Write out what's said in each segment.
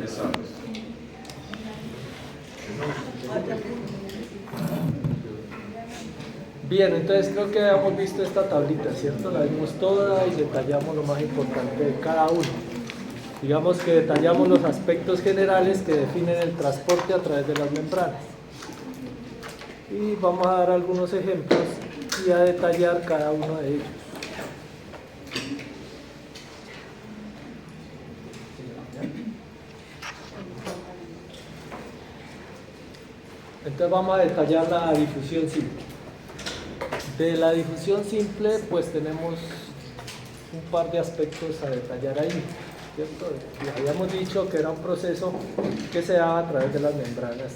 pesados. Bien, entonces creo que hemos visto esta tablita, ¿cierto? La vimos toda y detallamos lo más importante de cada uno. Digamos que detallamos los aspectos generales que definen el transporte a través de las membranas. Y vamos a dar algunos ejemplos y a detallar cada uno de ellos. Entonces vamos a detallar la difusión simple. De la difusión simple, pues tenemos un par de aspectos a detallar ahí, ¿cierto? Ya habíamos dicho que era un proceso que se daba a través de las membranas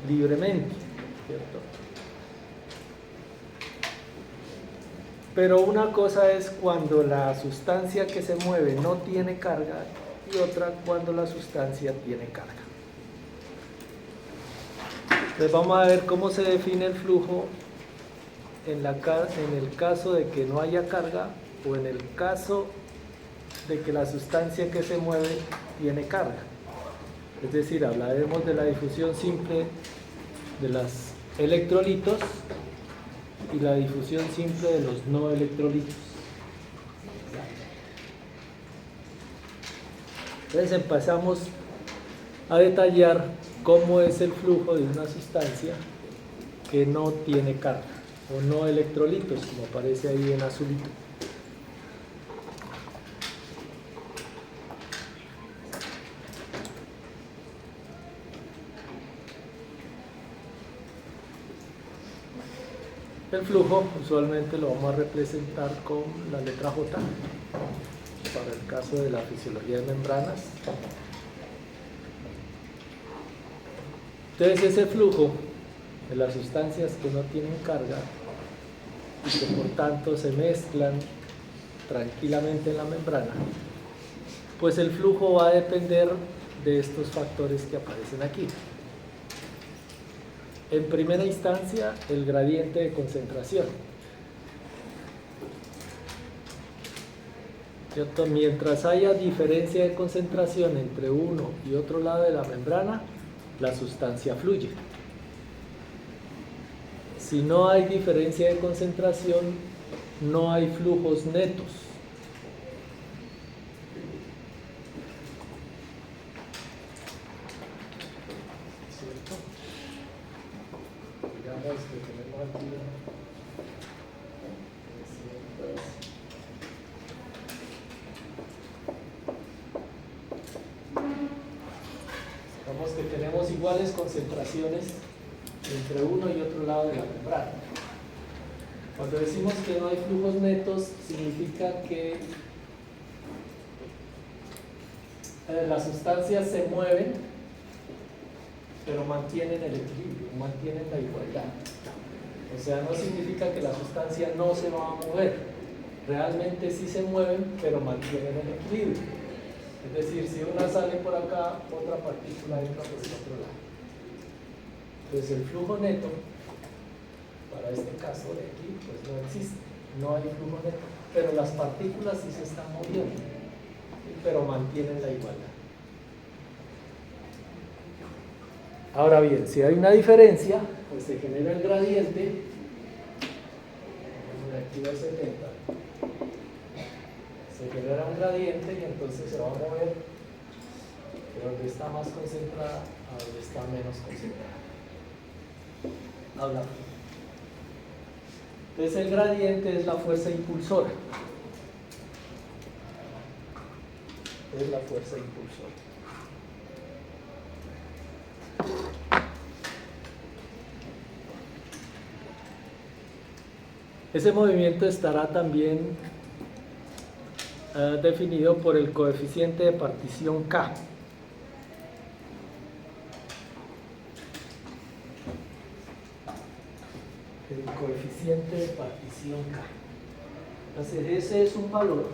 libremente, ¿cierto? Pero una cosa es cuando la sustancia que se mueve no tiene carga y otra cuando la sustancia tiene carga. Entonces vamos a ver cómo se define el flujo en el caso de que no haya carga o en el caso de que la sustancia que se mueve tiene carga. Es decir, hablaremos de la difusión simple de los electrolitos y la difusión simple de los no electrolitos. Entonces empezamos a detallar cómo es el flujo de una sustancia que no tiene carga o no electrolitos, como aparece ahí en azulito. El flujo usualmente lo vamos a representar con la letra J para el caso de la fisiología de membranas. Entonces ese flujo de las sustancias que no tienen carga y que por tanto se mezclan tranquilamente en la membrana, pues el flujo va a depender de estos factores que aparecen aquí. En primera instancia, el gradiente de concentración. ¿Cierto? Mientras haya diferencia de concentración entre uno y otro lado de la membrana, la sustancia fluye. Si no hay diferencia de concentración, no hay flujos netos. ¿Cierto? Digamos que tenemos aquí digamos que tenemos iguales concentraciones entre uno y otro lado de la membrana. Cuando decimos que no hay flujos netos, significa que las sustancias se mueven, pero mantienen el equilibrio, mantienen la igualdad. O sea, no significa que la sustancia no se va a mover. Realmente sí se mueven, pero mantienen el equilibrio. Es decir, si una sale por acá, otra partícula entra por el otro lado. Entonces el flujo neto, para este caso de aquí, pues no existe, no hay flujo neto, pero las partículas sí se están moviendo, pero mantienen la igualdad. Ahora bien, si hay una diferencia, pues se genera el gradiente, aquí va 70, se genera un gradiente y entonces se va a mover de donde está más concentrada a donde está menos concentrada. Habla. Entonces el gradiente es la fuerza impulsora. Es la fuerza impulsora. Ese movimiento estará también definido por el coeficiente de partición K. El coeficiente de partición K. Entonces ese es un valor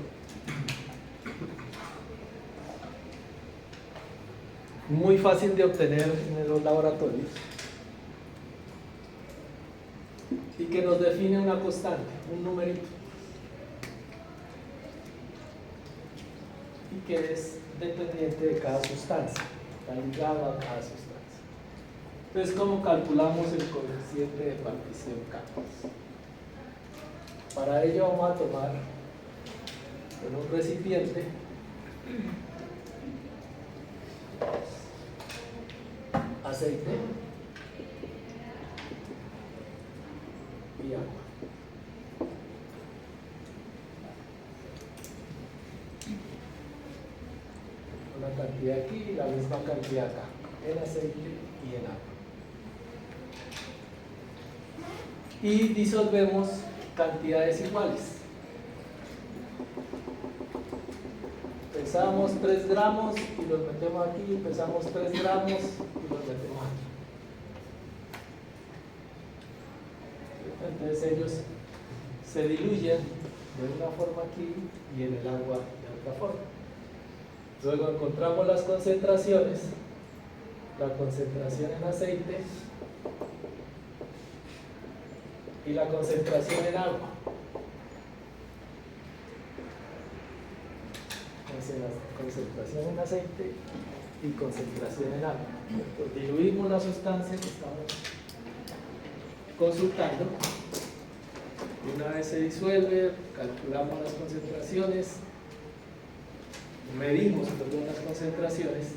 muy fácil de obtener en los laboratorios y que nos define una constante, un numerito, y que es dependiente de cada sustancia. está ligado a cada sustancia. Entonces, ¿cómo calculamos el coeficiente de partición K? Para ello vamos a tomar en un recipiente aceite y agua. Una cantidad aquí y la misma cantidad acá, en aceite y en agua. Y disolvemos cantidades iguales. Pesamos 3 gramos y los metemos aquí, pesamos 3 gramos y los metemos aquí. Entonces ellos se diluyen de una forma aquí y en el agua de otra forma. Luego encontramos las concentraciones, la concentración en aceite y la concentración en agua. Entonces, la concentración en aceite y concentración en agua. Entonces, diluimos la sustancia que estamos consultando. Y una vez se disuelve, calculamos las concentraciones, medimos las concentraciones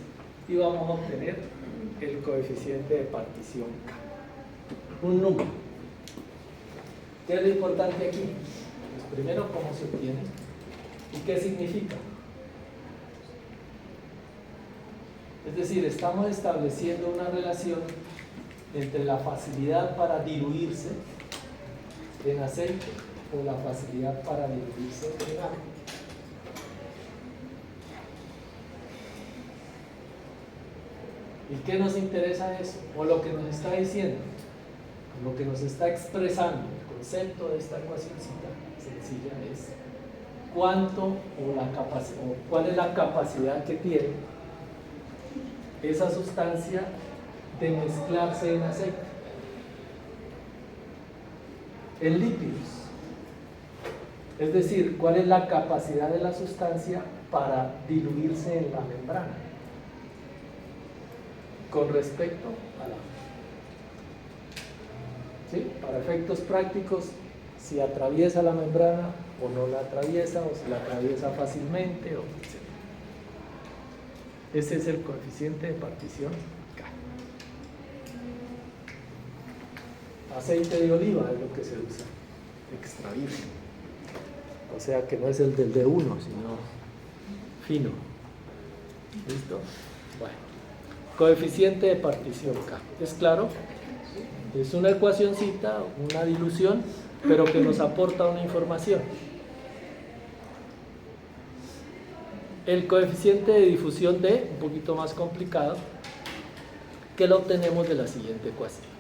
y vamos a obtener el coeficiente de partición K. Un número. ¿Qué es lo importante aquí? Pues primero, ¿cómo se obtiene? ¿Y qué significa? Es decir, estamos estableciendo una relación entre la facilidad para diluirse en aceite o la facilidad para diluirse en agua. ¿Y qué nos interesa eso? O lo que nos está diciendo, lo que nos está expresando, el concepto de esta ecuacióncita sencilla es cuánto o cuál es la capacidad que tiene esa sustancia de mezclarse en aceite, en lípidos. Es decir, cuál es la capacidad de la sustancia para diluirse en la membrana con respecto a la. ¿Sí? Para efectos prácticos, si atraviesa la membrana o no la atraviesa, o si la atraviesa fácilmente, etc. Ese es el coeficiente de partición K. Aceite de oliva es lo que se usa, extra virgen. O sea que no es el del D1, sino fino. ¿Listo? Bueno. Coeficiente de partición K. ¿Es claro? Es una ecuacióncita, una dilución, pero que nos aporta una información. El coeficiente de difusión D, un poquito más complicado, que lo obtenemos de la siguiente ecuación.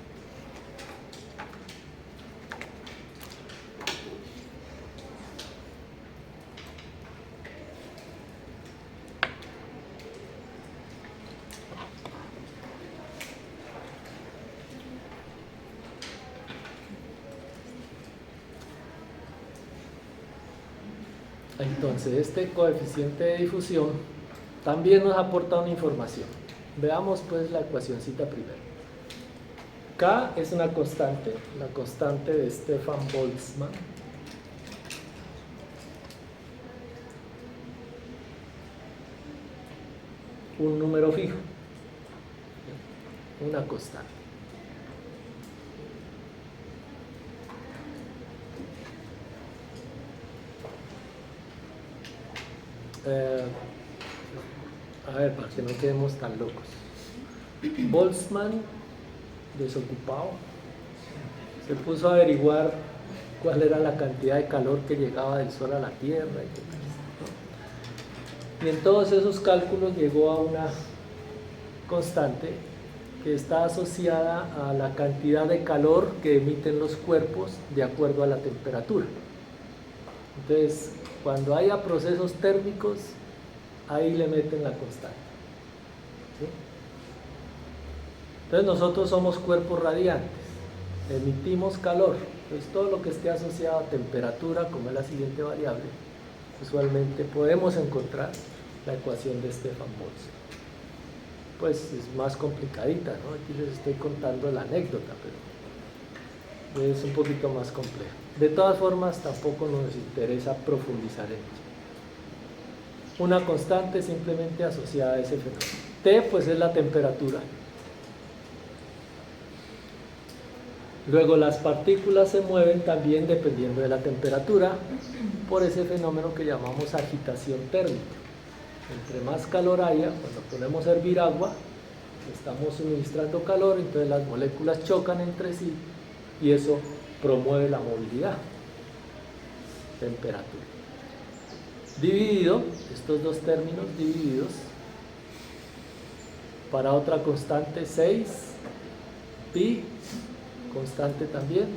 Entonces, este coeficiente de difusión también nos aporta una información. Veamos pues la ecuacióncita primero. K es una constante, la constante de Stefan Boltzmann. Un número fijo, una constante. A ver, para que no quedemos tan locos. Boltzmann, desocupado, se puso a averiguar cuál era la cantidad de calor que llegaba del Sol a la Tierra y en todos esos cálculos llegó a una constante que está asociada a la cantidad de calor que emiten los cuerpos de acuerdo a la temperatura. Entonces, cuando haya procesos térmicos, ahí le meten la constante. ¿Sí? Entonces nosotros somos cuerpos radiantes, emitimos calor. Entonces todo lo que esté asociado a temperatura, como es la siguiente variable, usualmente podemos encontrar la ecuación de Stefan Boltzmann. pues es más complicadita, ¿no? Aquí les estoy contando la anécdota, pero es un poquito más complejo. De todas formas, tampoco nos interesa profundizar en ello. Una constante simplemente asociada a ese fenómeno. T, pues es la temperatura. Luego las partículas se mueven también dependiendo de la temperatura por ese fenómeno que llamamos agitación térmica. Entre más calor haya, cuando ponemos a hervir agua, estamos suministrando calor, entonces las moléculas chocan entre sí y eso promueve la movilidad. Temperatura. Dividido, estos dos términos divididos, para otra constante 6, pi, constante también,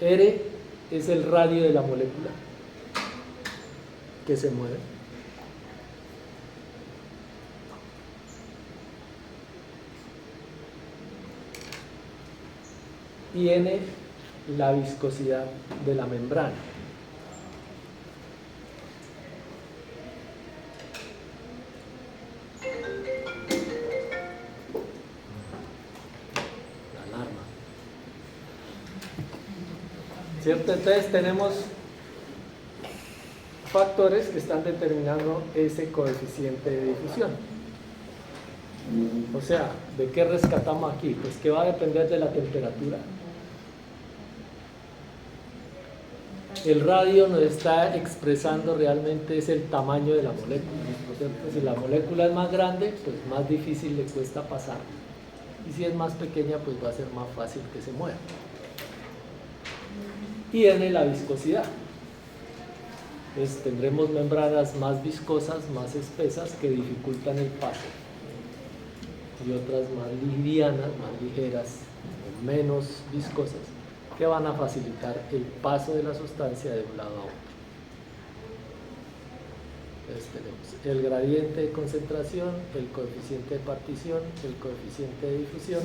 R es el radio de la molécula que se mueve. Y N, la viscosidad de la membrana. La alarma. ¿Cierto? Entonces tenemos factores que están determinando ese coeficiente de difusión. O sea, ¿de qué rescatamos aquí? Pues que va a depender de la temperatura. El radio nos está expresando realmente es el tamaño de la molécula. ¿No es cierto? Si la molécula es más grande, pues más difícil le cuesta pasar. Y si es más pequeña, pues va a ser más fácil que se mueva. Y N, la viscosidad. Entonces tendremos membranas más viscosas, más espesas, que dificultan el paso. Y otras más livianas, más ligeras, menos viscosas, que van a facilitar el paso de la sustancia de un lado a otro. Entonces tenemos el gradiente de concentración, el coeficiente de partición, el coeficiente de difusión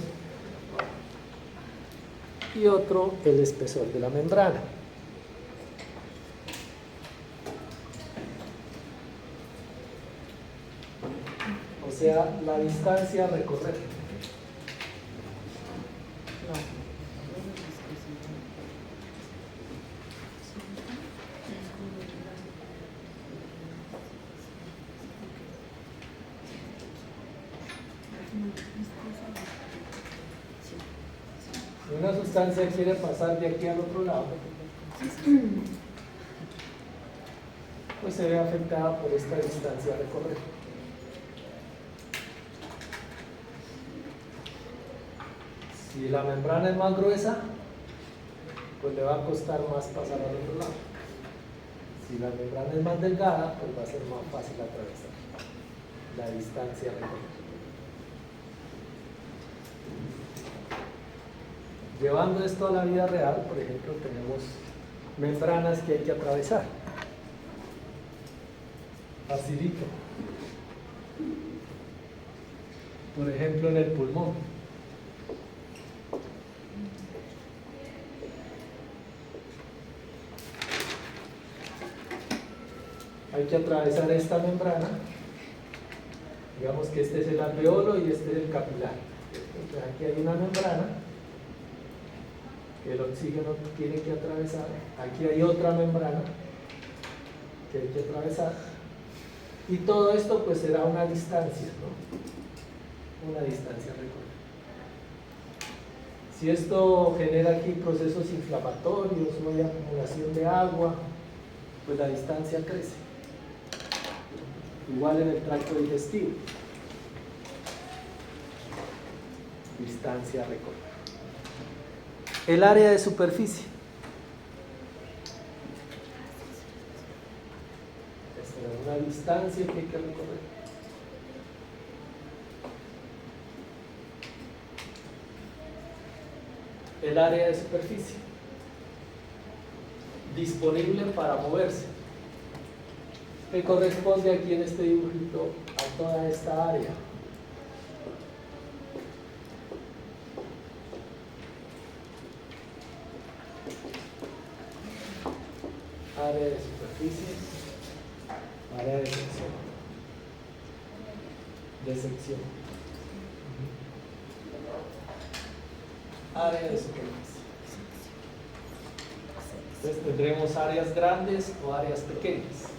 y otro, el espesor de la membrana. O sea, la distancia a recorrer. Si una sustancia quiere pasar de aquí al otro lado, pues se ve afectada por esta distancia a recorrer. Si la membrana es más gruesa, pues le va a costar más pasar al otro lado. Si la membrana es más delgada, pues va a ser más fácil atravesar la distancia a recorrer. Llevando esto a la vida real, por ejemplo, tenemos membranas que hay que atravesar. Facilito. Por ejemplo, en el pulmón. Hay que atravesar esta membrana. Digamos que este es el alveolo y este es el capilar. Entonces aquí hay una membrana que el oxígeno tiene que atravesar. Aquí hay otra membrana que hay que atravesar. Y todo esto pues será una distancia, ¿no? Una distancia a recorrer. Si esto genera aquí procesos inflamatorios o hay acumulación de agua, pues la distancia crece. Igual en el tracto digestivo. Distancia a recorrer. El área de superficie. Esta es una distancia que hay que recorrer. El área de superficie. Disponible para moverse. Que corresponde aquí en este dibujito a toda esta área. Área de superficie, área de sección. área de superficie. Entonces tendremos áreas grandes o áreas pequeñas.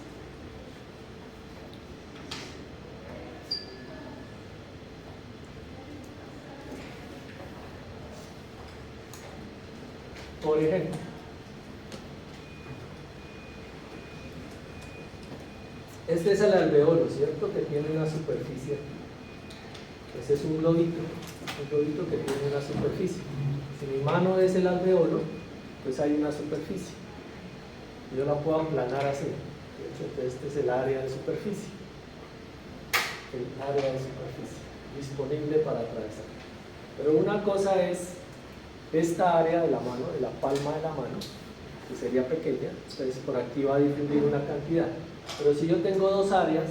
Por ejemplo, este es el alveolo, ¿cierto? Que tiene una superficie aquí. Ese es un globito que tiene una superficie. Si mi mano es el alveolo, pues hay una superficie. Yo la puedo aplanar así. Entonces este es el área de superficie. El área de superficie disponible para atravesar. Pero una cosa es esta área de la mano, de la palma de la mano, que sería pequeña, entonces por aquí va a difundir una cantidad. Pero si yo tengo dos áreas,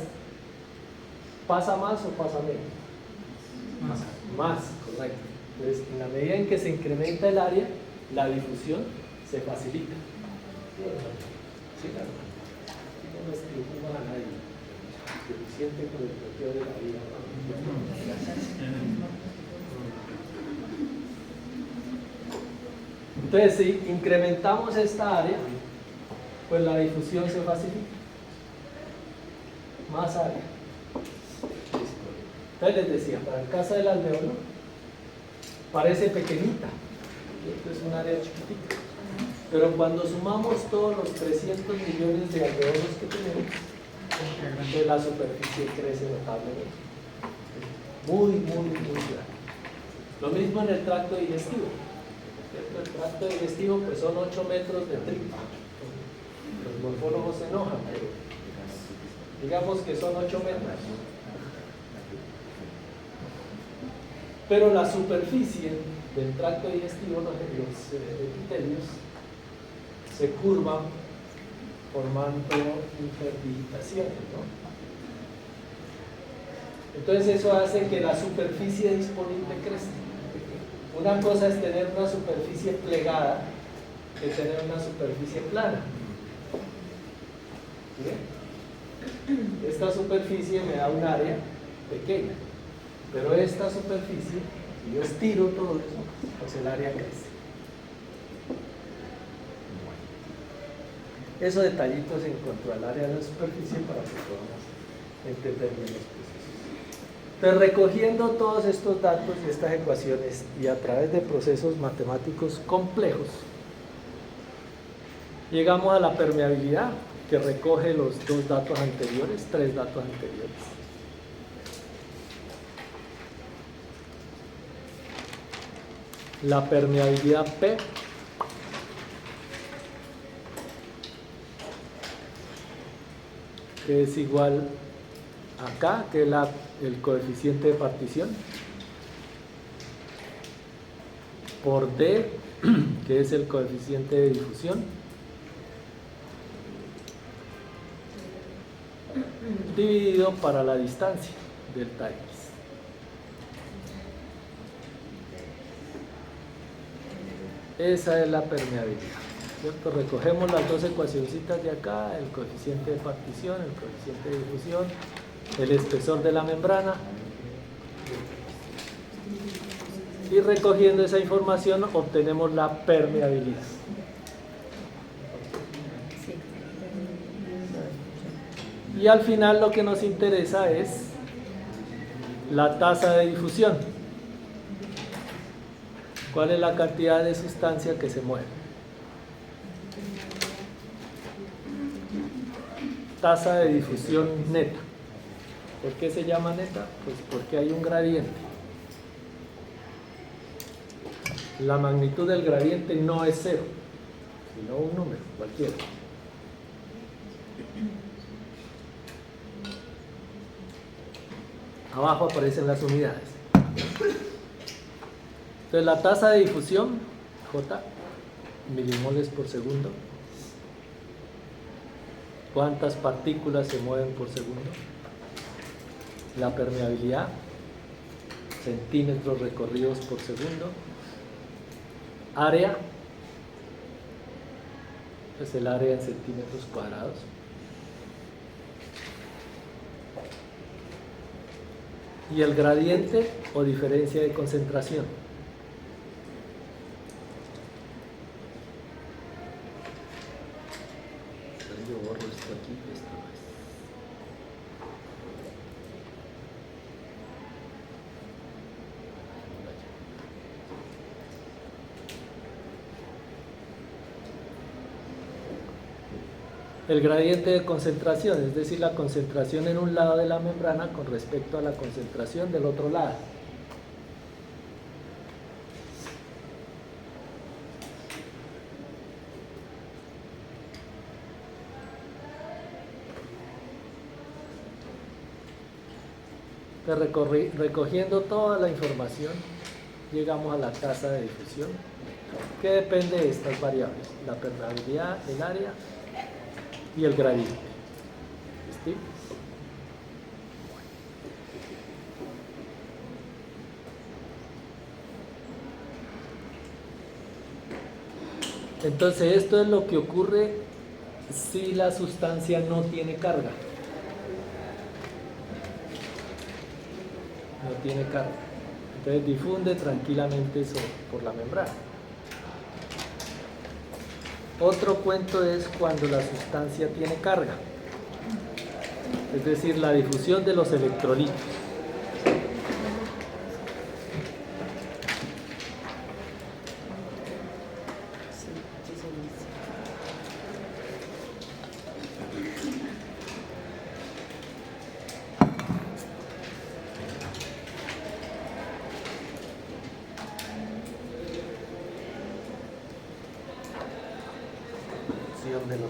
¿pasa más o pasa menos? Más, correcto. Entonces, en la medida en que se incrementa el área, la difusión se facilita. Sí, claro. No me escribo a nadie. Suficiente con el bloqueo de la vida. Entonces, si incrementamos esta área, pues la difusión se facilita. Más área. Entonces les decía, para el caso del alveolo, parece pequeñita. Esto es un área chiquitita. Pero cuando sumamos todos los 300 millones de alveolos que tenemos, entonces la superficie crece notablemente. Muy grande. Lo mismo en el tracto digestivo. El tracto digestivo pues son 8 metros de tripa. Los morfólogos se enojan, pero digamos que son 8 metros. Pero la superficie del tracto digestivo, los epitelios, se curvan formando interdigitaciones, ¿no? Entonces eso hace que la superficie disponible crezca. Una cosa es tener una superficie plegada que tener una superficie plana. ¿Bien? Esta superficie me da un área pequeña, pero esta superficie, si yo estiro todo eso, pues el área crece. Esos detallitos en cuanto al área de la superficie para que podamos entender bien los procesos. Entonces, recogiendo todos estos datos y estas ecuaciones y a través de procesos matemáticos complejos, llegamos a la permeabilidad, que recoge los dos datos anteriores, tres datos anteriores. La permeabilidad P que es igual acá, que es el coeficiente de partición, por D, que es el coeficiente de difusión, dividido para la distancia, delta X. Esa es la permeabilidad, ¿cierto? Recogemos las dos ecuacioncitas de acá, el coeficiente de partición, el coeficiente de difusión, el espesor de la membrana, y recogiendo esa información obtenemos la permeabilidad. Y al final lo que nos interesa es la tasa de difusión. ¿Cuál es la cantidad de sustancia que se mueve? Tasa de difusión neta. ¿Por qué se llama neta? Pues porque hay un gradiente. La magnitud del gradiente no es 0, sino un número, cualquiera. Abajo aparecen las unidades. Entonces la tasa de difusión, J, milimoles por segundo. ¿Cuántas partículas se mueven por segundo? La permeabilidad, centímetros recorridos por segundo. Área, es el área en centímetros cuadrados. Y el gradiente o diferencia de concentración. el gradiente de concentración, es decir, la concentración en un lado de la membrana con respecto a la concentración del otro lado. Recogiendo toda la información, llegamos a la tasa de difusión, que depende de estas variables: la permeabilidad, el área y el gradiente. ¿Sí? Entonces, esto es lo que ocurre si la sustancia no tiene carga. No tiene carga. Entonces difunde tranquilamente eso por la membrana. Otro cuento es cuando la sustancia tiene carga, es decir, la difusión de los electrolitos. De los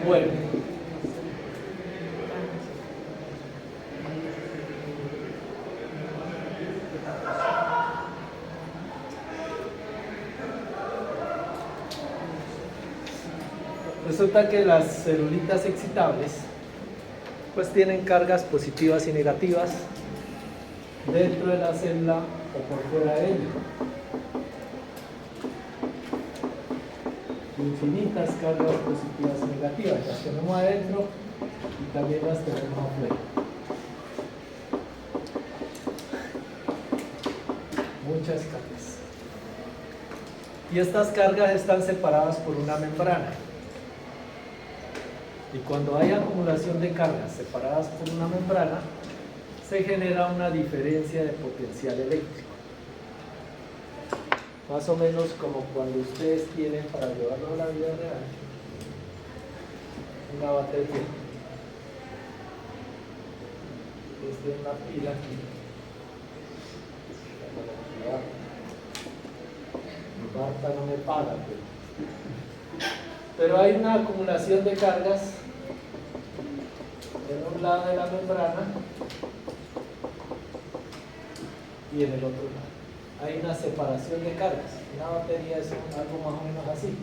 bueno, resulta que las celulitas excitables pues tienen cargas positivas y negativas dentro de la célula o por fuera de ella. Infinitas cargas positivas y negativas, las tenemos adentro y también las tenemos afuera. Muchas cargas. Y estas cargas están separadas por una membrana. Y cuando hay acumulación de cargas separadas por una membrana, se genera una diferencia de potencial eléctrico. Más o menos como cuando ustedes tienen, para llevarlo a la vida real, una batería. Ustedes tienen una pila aquí. Marta no me paga, pero hay una acumulación de cargas en un lado de la membrana y en el otro lado. Hay una separación de cargas. Una batería es algo más o menos así.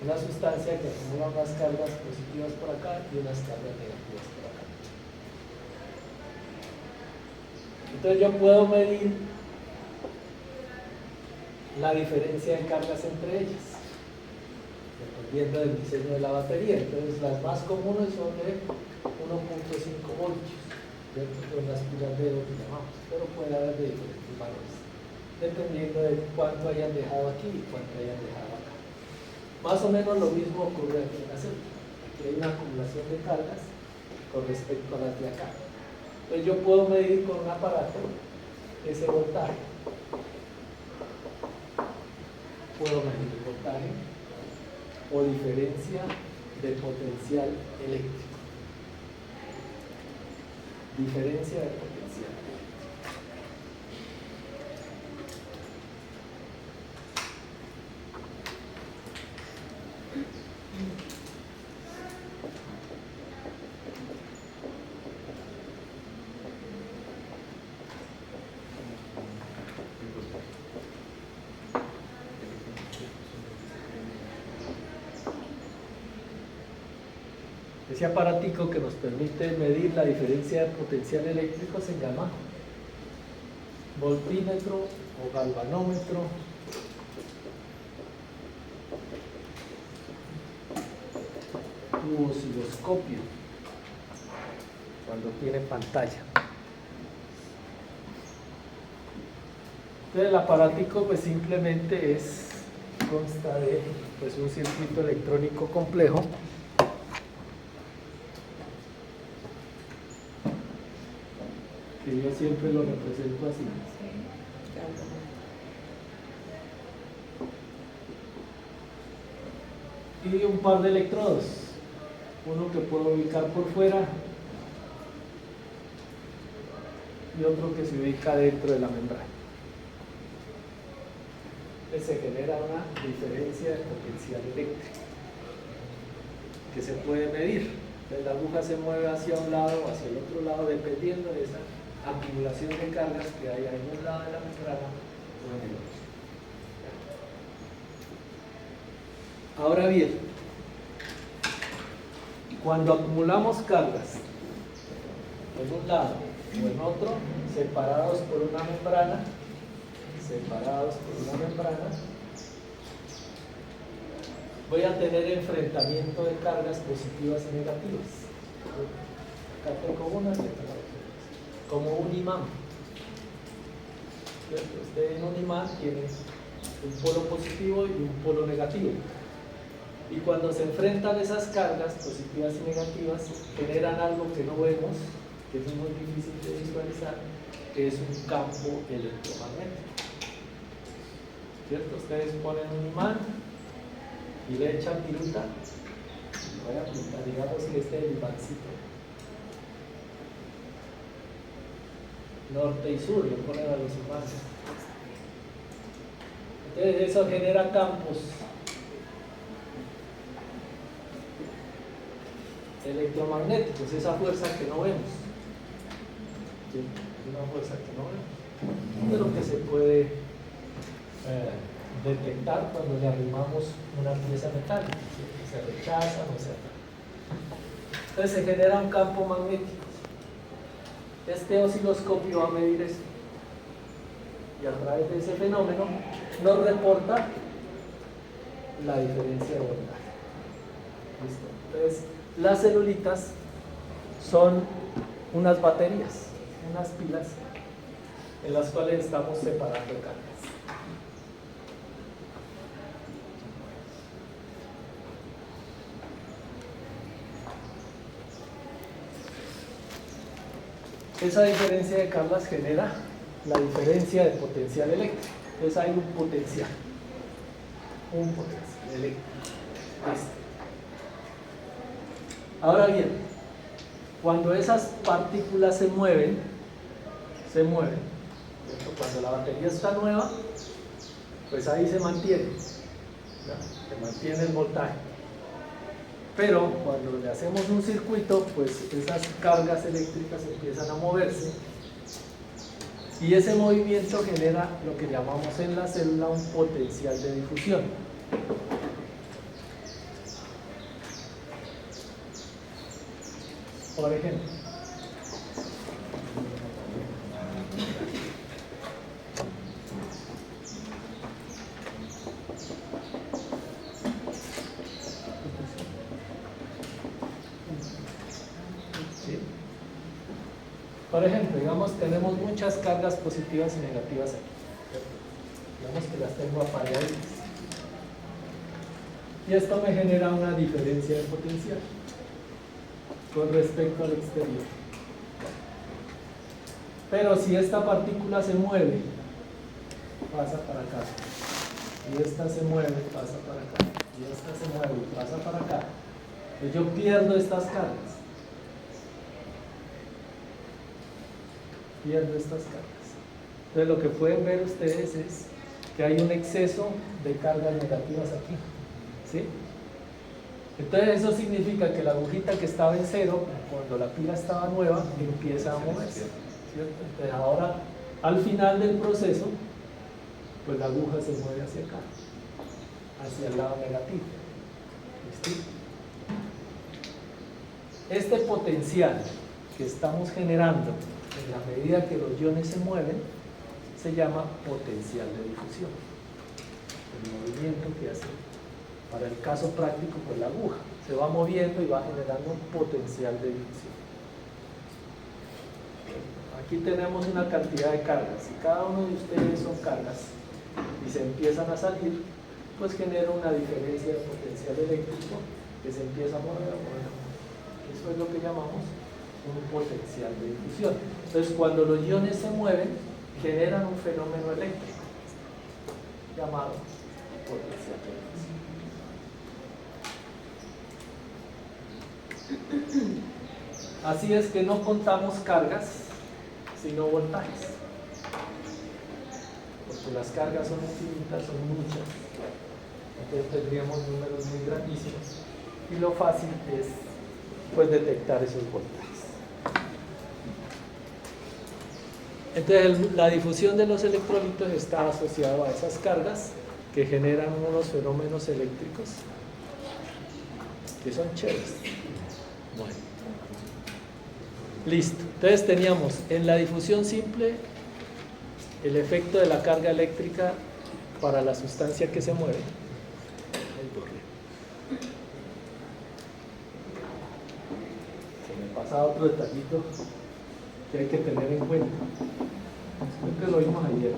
Una sustancia que acumula unas cargas positivas por acá y unas cargas negativas por acá. Entonces yo puedo medir la diferencia de cargas entre ellas, dependiendo del diseño de la batería. Entonces las más comunes son de 1.5 voltios, con las pilas de oro que llamamos, pero puede haber de diferentes valores, dependiendo de cuánto hayan dejado aquí y cuánto hayan dejado acá. Más o menos lo mismo ocurre aquí en la célula. Aquí hay una acumulación de cargas con respecto a las de acá. Entonces yo puedo medir con un aparato ese voltaje. Puedo medir el voltaje o diferencia de potencial eléctrico. Diferencia de potencial eléctrico. Ese aparatico que nos permite medir la diferencia de potencial eléctrico se llama voltímetro o galvanómetro, u osciloscopio, cuando tiene pantalla. Entonces el aparatico pues simplemente consta de pues, un circuito electrónico complejo que yo siempre lo represento así. Y un par de electrodos, uno que puedo ubicar por fuera y otro que se ubica dentro de la membrana. Se genera una diferencia de potencial eléctrico que se puede medir. Entonces la aguja se mueve hacia un lado o hacia el otro lado dependiendo de esa acumulación de cargas que hay en un lado de la membrana o en el otro. Ahora bien, cuando acumulamos cargas en un lado o en otro, separados por una membrana, voy a tener enfrentamiento de cargas positivas y negativas. Acá tengo una, como un imán. Usted en un imán tiene un polo positivo y un polo negativo. Y cuando se enfrentan esas cargas positivas y negativas, generan algo que no vemos, que es muy difícil de visualizar, que es un campo electromagnético. ¿Cierto? Ustedes ponen un imán y le echan viruta. Voy a pintar, digamos que este es el imancito. Norte y sur, le ponen a los imanes. Entonces eso genera campos electromagnéticos, esa fuerza que no vemos. ¿Sí? Es una fuerza que no vemos. Es lo que se puede detectar cuando le arrimamos una pieza metálica, ¿sí? Se rechaza, no se ataca. Entonces se genera un campo magnético. Este osciloscopio va a medir esto y a través de ese fenómeno nos reporta la diferencia de voltaje. ¿Listo? Entonces las celulitas son unas baterías, unas pilas en las cuales estamos separando cargas. Esa diferencia de cargas genera la diferencia de potencial eléctrico. Entonces hay un potencial eléctrico. Ahora bien, cuando esas partículas se mueven, cuando la batería está nueva, pues ahí se mantiene el voltaje. Pero cuando le hacemos un circuito, pues esas cargas eléctricas empiezan a moverse y ese movimiento genera lo que llamamos en la célula un potencial de difusión. Por ejemplo, digamos, tenemos muchas cargas positivas y negativas aquí. Digamos que las tengo apareadas. Y esto me genera una diferencia de potencial con respecto al exterior. Pero si esta partícula se mueve, pasa para acá. Y esta se mueve, pasa para acá. Y esta se mueve, pasa para acá. Entonces yo pierdo estas cargas. Entonces lo que pueden ver ustedes es que hay un exceso de cargas negativas aquí, ¿sí? Entonces eso significa que la agujita que estaba en cero, cuando la pila estaba nueva, empieza a moverse, ¿cierto? Entonces ahora, al final del proceso, pues la aguja se mueve hacia acá, hacia el lado negativo. ¿Listo? Este potencial que estamos generando en la medida que los iones se mueven, se llama potencial de difusión. El movimiento que hace, para el caso práctico, pues la aguja se va moviendo y va generando un potencial de difusión. Aquí tenemos una cantidad de cargas. Si cada uno de ustedes son cargas y se empiezan a salir, pues genera una diferencia de potencial eléctrico que se empieza a mover. Eso es lo que llamamos un potencial de difusión. Entonces, cuando los iones se mueven, generan un fenómeno eléctrico llamado potencial de difusión. Así es que no contamos cargas, sino voltajes, porque las cargas son infinitas, son muchas, entonces tendríamos números muy grandísimos y lo fácil es pues detectar esos voltajes. Entonces la difusión de los electrolitos está asociada a esas cargas que generan unos fenómenos eléctricos que son chéveres. Bueno, listo. Entonces teníamos en la difusión simple el efecto de la carga eléctrica para la sustancia que se mueve. Se me pasa otro detallito que hay que tener en cuenta. Creo que lo vimos ayer.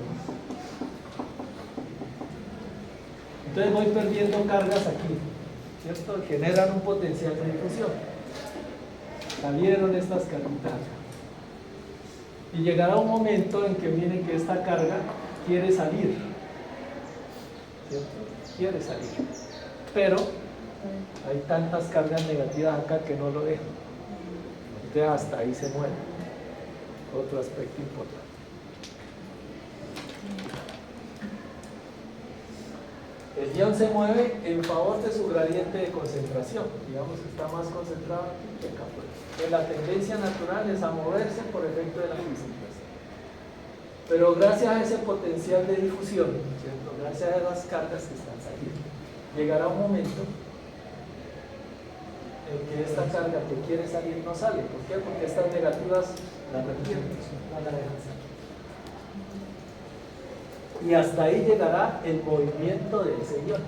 Entonces voy perdiendo cargas aquí, ¿cierto? Generan un potencial de difusión. Salieron estas cargas. Y llegará un momento en que miren que esta carga quiere salir, ¿cierto? Quiere salir. Pero hay tantas cargas negativas acá que no lo dejan. Entonces hasta ahí se mueve. Otro aspecto importante. El ion se mueve en favor de su gradiente de concentración. Digamos que está más concentrado aquí que acá afuera. La tendencia natural es a moverse por efecto de la física. Pero gracias a ese potencial de difusión, ¿cierto? Gracias a las cargas que están saliendo, llegará un momento en que esta carga que quiere salir no sale. ¿Por qué? Porque estas negativas la retienen, no la dejan salir. Y hasta ahí llegará el movimiento de ese ion.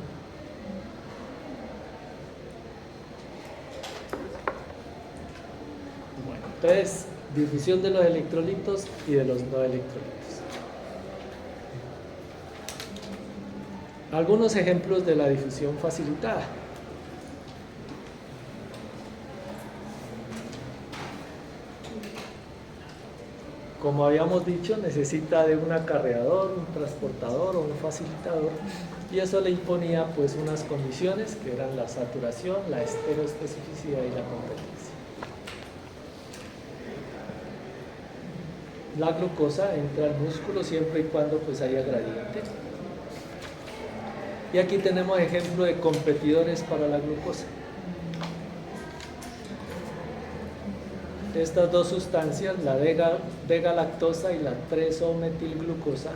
Bueno, entonces, difusión de los electrolitos y de los no electrolitos. Algunos ejemplos de la difusión facilitada. Como habíamos dicho, necesita de un acarreador, un transportador o un facilitador, y eso le imponía pues unas condiciones que eran la saturación, la estereoespecificidad y la competencia. La glucosa entra al músculo siempre y cuando pues haya gradiente. Y aquí tenemos ejemplo de competidores para la glucosa. Estas dos sustancias, la vega-lactosa y la 3-O-metilglucosa,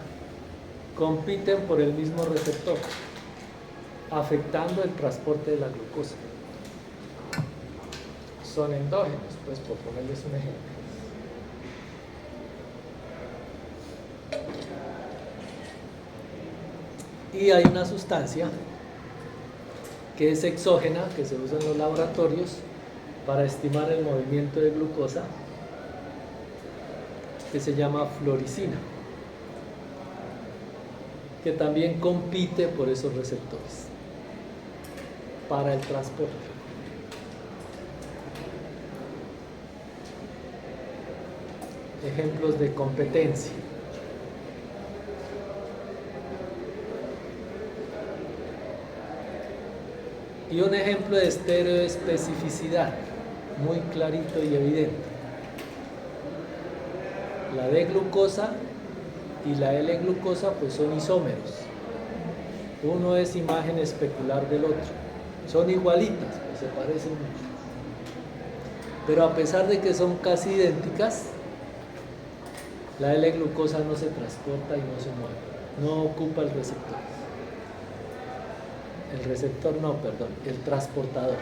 compiten por el mismo receptor, afectando el transporte de la glucosa. Son endógenos, pues por ponerles un ejemplo. Y hay una sustancia que es exógena, que se usa en los laboratorios para estimar el movimiento de glucosa, que se llama fluoricina, que también compite por esos receptores para el transporte. Ejemplos de competencia. Y un ejemplo de estereoespecificidad, muy clarito y evidente. La D-glucosa y la L-glucosa pues son isómeros. Uno es imagen especular del otro. Son igualitas, pues se parecen mucho. Pero a pesar de que son casi idénticas, la L-glucosa no se transporta y no se mueve. No ocupa el receptor. El transportador.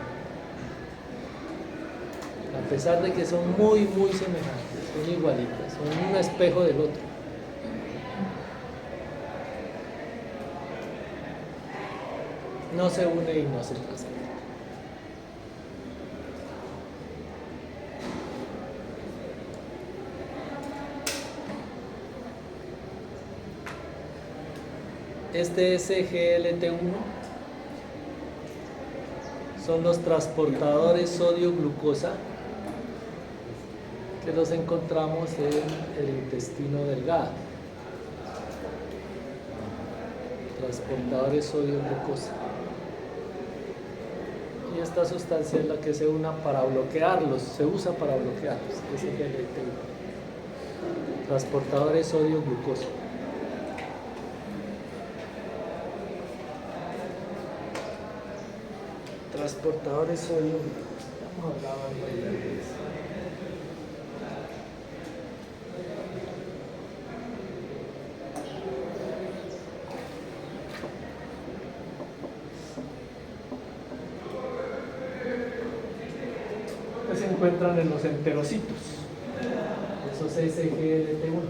A pesar de que son muy semejantes, son igualitas, son un espejo del otro. no se une y no se transfiere. Este SGLT1 son los transportadores sodio-glucosa que los encontramos en el intestino delgado. Transportadores sodio-glucosa. Y esta sustancia es la que se usa para bloquearlos, SGLT1. Transportadores sodio-glucosa. Transportadores sodio. Estamos hablando de eso. Que se encuentran en los enterocitos, esos SGLT1.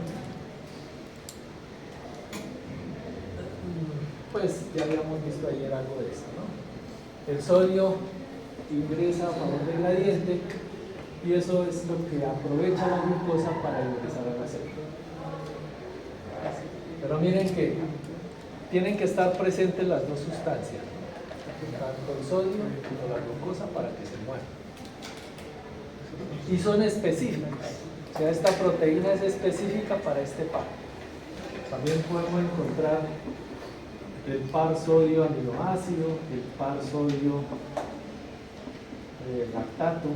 Pues ya habíamos visto ayer algo de eso, ¿no? El sodio ingresa a favor del gradiente y eso es lo que aprovecha la glucosa para ingresar a la célula. Pero miren que tienen que estar presentes las dos sustancias, ¿no? Tanto el sodio como la glucosa para que se muevan. Y son específicas, o sea, esta proteína es específica para este par. También podemos encontrar el par sodio aminoácido, el par sodio lactato,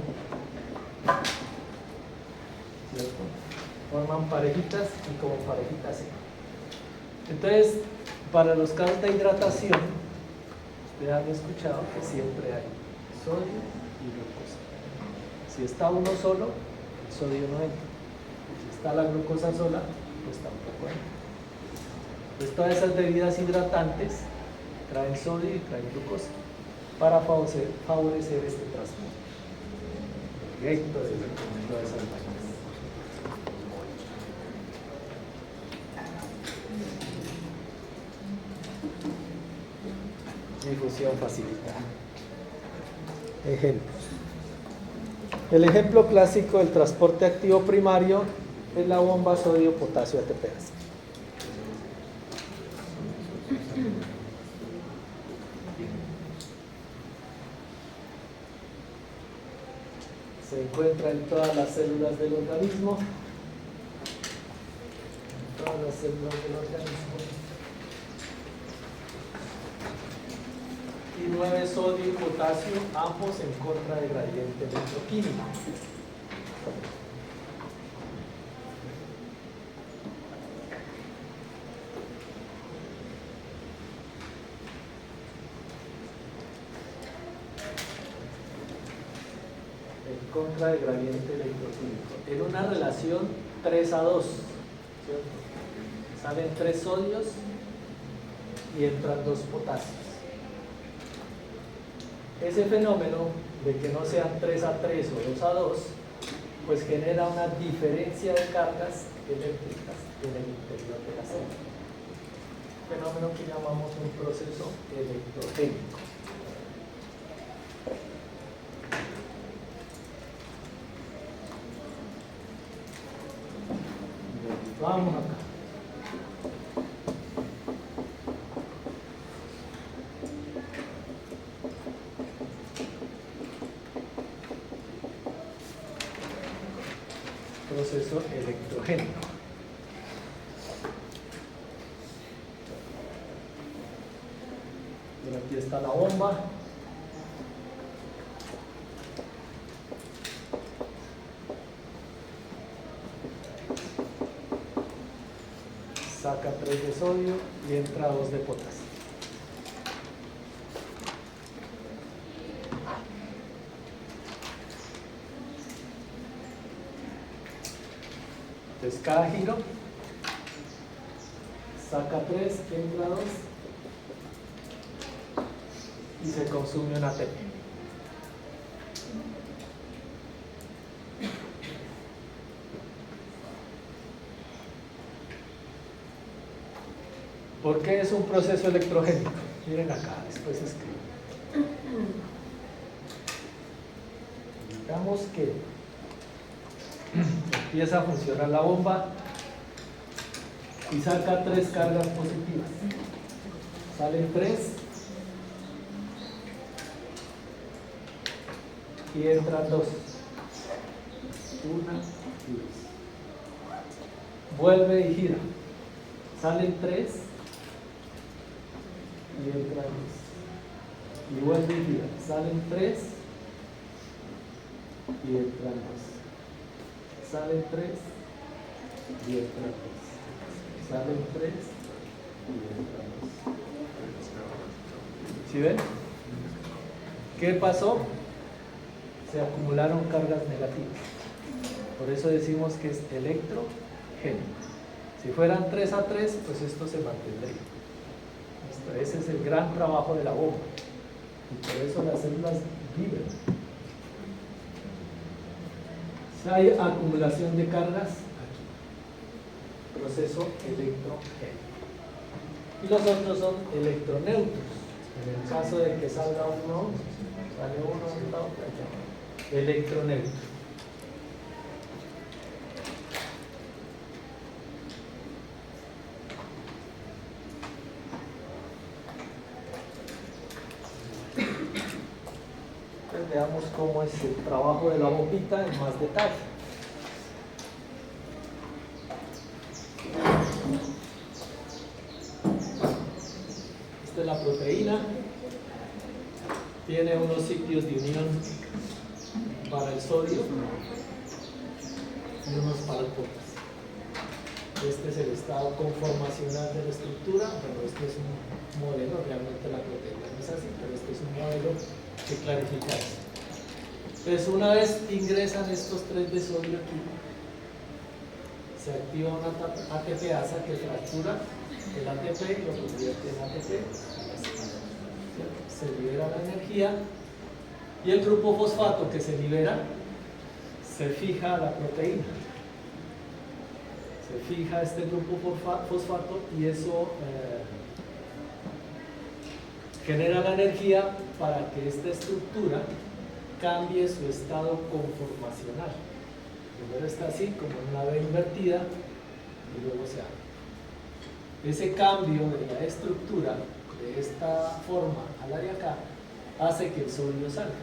¿cierto? Forman parejitas y como parejitas sí. Entonces, para los casos de hidratación, ustedes han escuchado que siempre hay sodio y glucosa. Si está uno solo, el sodio no entra. Si está la glucosa sola, pues tampoco entra. Pues todas esas bebidas hidratantes traen sodio y traen glucosa para favorecer este transporte directo de todas esas máquinas. Difusión facilitada. Ejemplos. El ejemplo clásico del transporte activo primario es la bomba sodio-potasio ATPase. Se encuentra en todas las células del organismo. En todas las células del organismo. Y 9 sodio y potasio, ambos en contra del gradiente electroquímico. Contra del gradiente electroquímico en una relación 3:2, ¿cierto? Salen 3 sodios y entran 2 potasios. Ese fenómeno de que no sean 3:3 o 2:2 pues genera una diferencia de cargas eléctricas en el interior de la célula, fenómeno que llamamos un proceso electrogénico. Vamos acá. Proceso electrogénico. Por aquí está la bomba. Saca 3 de sodio y entra 2 de potasio. Entonces cada giro saca 3, entra 2 y se consume una ATP. ¿Por qué es un proceso electrogénico? Miren acá, después escribo. Digamos que empieza a funcionar la bomba y saca 3 cargas positivas. Salen 3 y entran 2. 1 y 2. Vuelve y gira. Salen 3 y entran 2. Y vuelve y gira. Salen 3 y entran 2. Salen 3 y entran 2. Salen 3 y entran 2. ¿Sí ven? ¿Qué pasó? Se acumularon cargas negativas. Por eso decimos que es electrogénico. Si fueran 3 a 3, pues esto se mantendría. Ese es el gran trabajo de la bomba. Y por eso las células viven. Hay acumulación de cargas aquí. Proceso electrogénico. Y los otros son electroneutros. En el caso de que salga uno, sale uno, la otra, electroneutro. Entonces veamos cómo es el trabajo de la bombita en más detalle. Esta es la proteína. Tiene unos sitios de unión para el sodio y unos para el potasio. Este es el estado conformacional de la estructura. Bueno, este es un modelo, realmente la proteína no es así, pero este es un modelo que clarifica esto. Entonces, una vez ingresan estos 3 de sodio aquí, se activa una ATPasa que fractura el ATP y lo convierte en ATP. Se libera la energía y el grupo fosfato que se libera se fija a la proteína. Se fija este grupo fosfato y eso genera la energía para que esta estructura cambie su estado conformacional. Primero está así, como en una V invertida, y luego se abre. Ese cambio de la estructura de esta forma al área acá hace que el sodio salga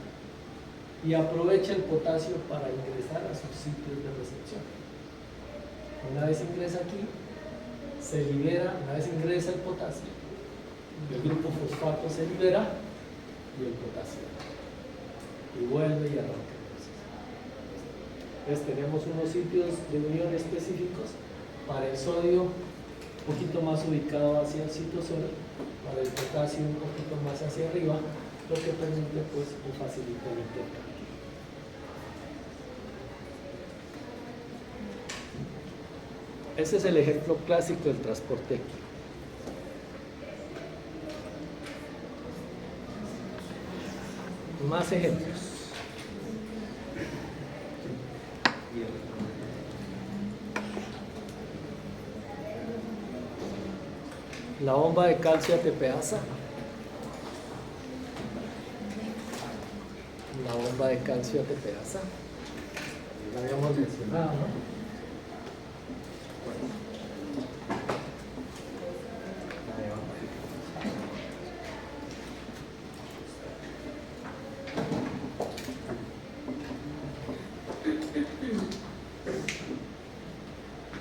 y aprovecha el potasio para ingresar a sus sitios de recepción. Una vez ingresa aquí, se libera, una vez ingresa el potasio, el grupo fosfato se libera y el potasio y vuelve y arranca el proceso. Entonces tenemos unos sitios de unión específicos para el sodio, un poquito más ubicado hacia el citosol, para el potasio un poquito más hacia arriba, lo que permite pues o facilita el intercambio. Ese es el ejemplo clásico del transporte equino. Más ejemplos. La bomba de calcio ATPasa. La bomba de calcio ATPasa. La habíamos mencionado, ¿no?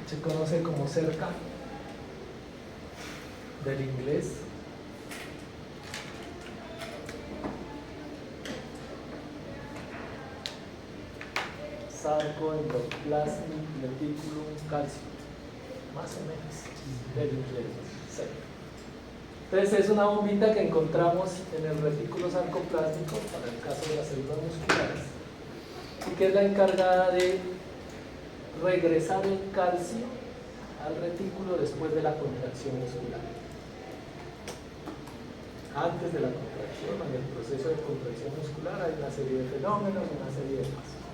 Se conoce como cerca del inglés. Sarcoendoplasmic reticulum calcium, más o menos, del inglés, cerca. Entonces es una bombita que encontramos en el retículo sarcoplásmico, para el caso de las células musculares, y que es la encargada de regresar el calcio al retículo después de la contracción muscular. Antes de la contracción, en el proceso de contracción muscular hay una serie de fenómenos, una serie de pasos.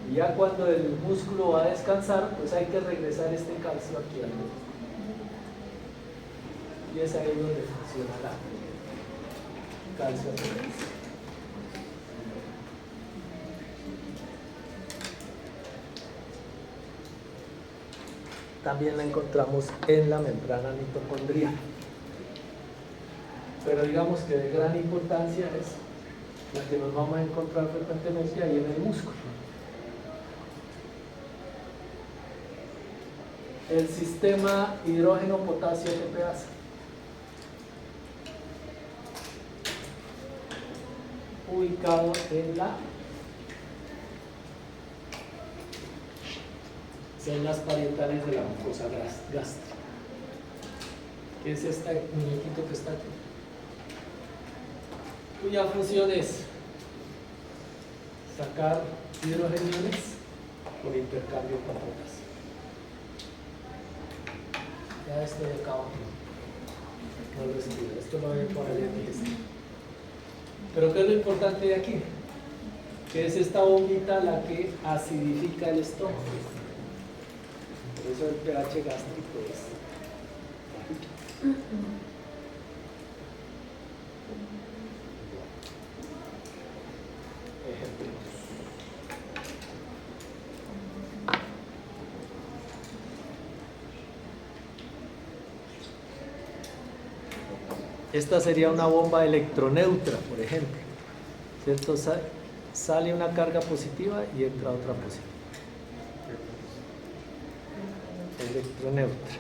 Y ya cuando el músculo va a descansar, pues hay que regresar este calcio aquí al retículo. Y es ahí donde funciona la calcio. También la encontramos en la membrana mitocondrial. Pero digamos que de gran importancia es la que nos vamos a encontrar frecuentemente ahí en el músculo. El sistema hidrógeno-potasio, ¿qué hace? Ubicado en las parietales de la mucosa gástrica. ¿Qué es este muñequito que está aquí? Cuya función es sacar hidrogeniones por intercambio con potasio. Ya estoy acá abajo. No lo escribo, esto lo voy a poner en este. Pero ¿qué es lo importante de aquí? Que es esta bombita la que acidifica el estómago. Por eso el pH gástrico es bajito. Ejemplo. Esta sería una bomba electroneutra, por ejemplo, ¿cierto? Sale una carga positiva y entra otra positiva. Electroneutra.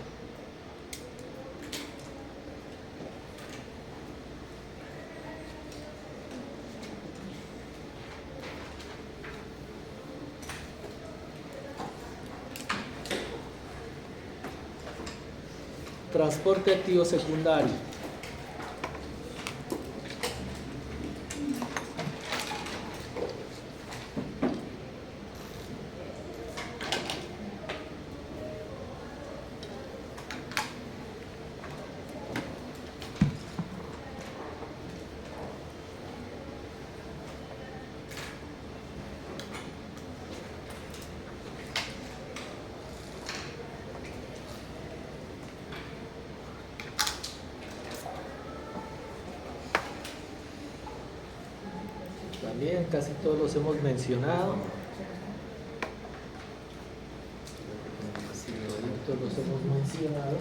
Transporte activo secundario. También casi todos los hemos mencionado. Sí, todos los hemos mencionado.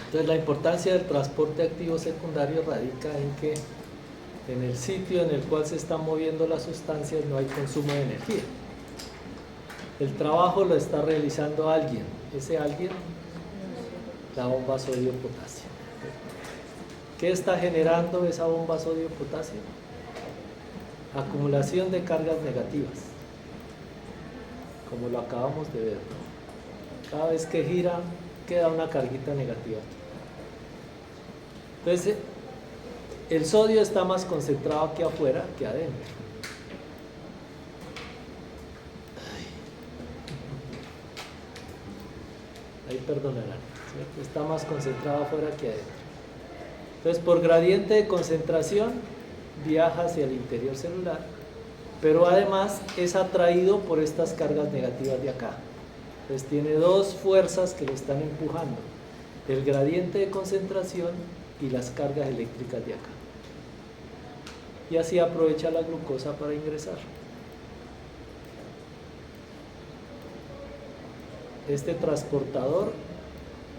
Entonces la importancia del transporte activo secundario radica en que en el sitio en el cual se están moviendo las sustancias no hay consumo de energía. El trabajo lo está realizando alguien. Ese alguien, la bomba sodio-potasio. ¿Qué está generando esa bomba sodio-potasio? Acumulación de cargas negativas, como lo acabamos de ver, ¿no? Cada vez que gira queda una carguita negativa. Entonces el sodio está más concentrado aquí afuera que adentro. Ahí perdonarán, ¿cierto? Está más concentrado afuera que adentro. Entonces por gradiente de concentración viaja hacia el interior celular, pero además es atraído por estas cargas negativas de acá. Entonces tiene dos fuerzas que lo están empujando: el gradiente de concentración y las cargas eléctricas de acá. Y así aprovecha la glucosa para ingresar. Este transportador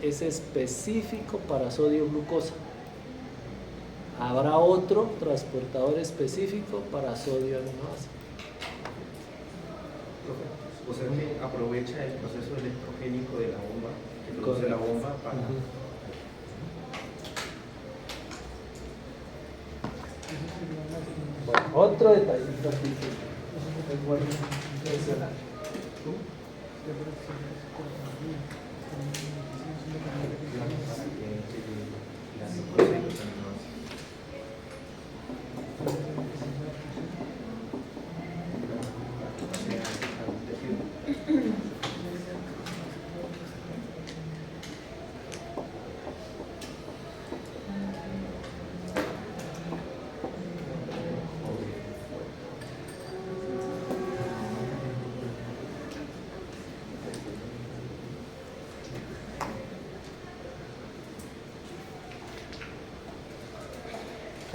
es específico para sodio-glucosa. Habrá otro transportador específico para sodio-aminoácido. O sea que aprovecha el proceso electrogénico de la bomba, que produce la bomba para... Bueno, otro detallito aquí que es bueno mencionar.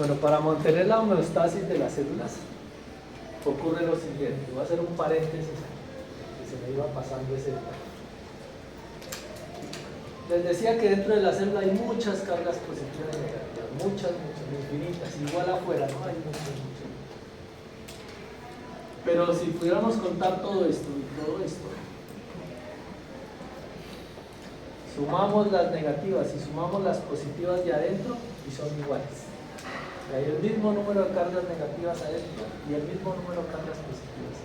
Bueno, para mantener la homeostasis de las células ocurre lo siguiente. Voy a hacer un paréntesis que se me iba pasando ese detalle. Les decía que dentro de la célula hay muchas cargas positivas y negativas, muchas, infinitas, igual afuera, ¿no? Hay muchas. Pero si pudiéramos contar todo esto y todo esto, sumamos las negativas y sumamos las positivas de adentro y son iguales. Hay el mismo número de cargas negativas adentro y el mismo número de cargas positivas.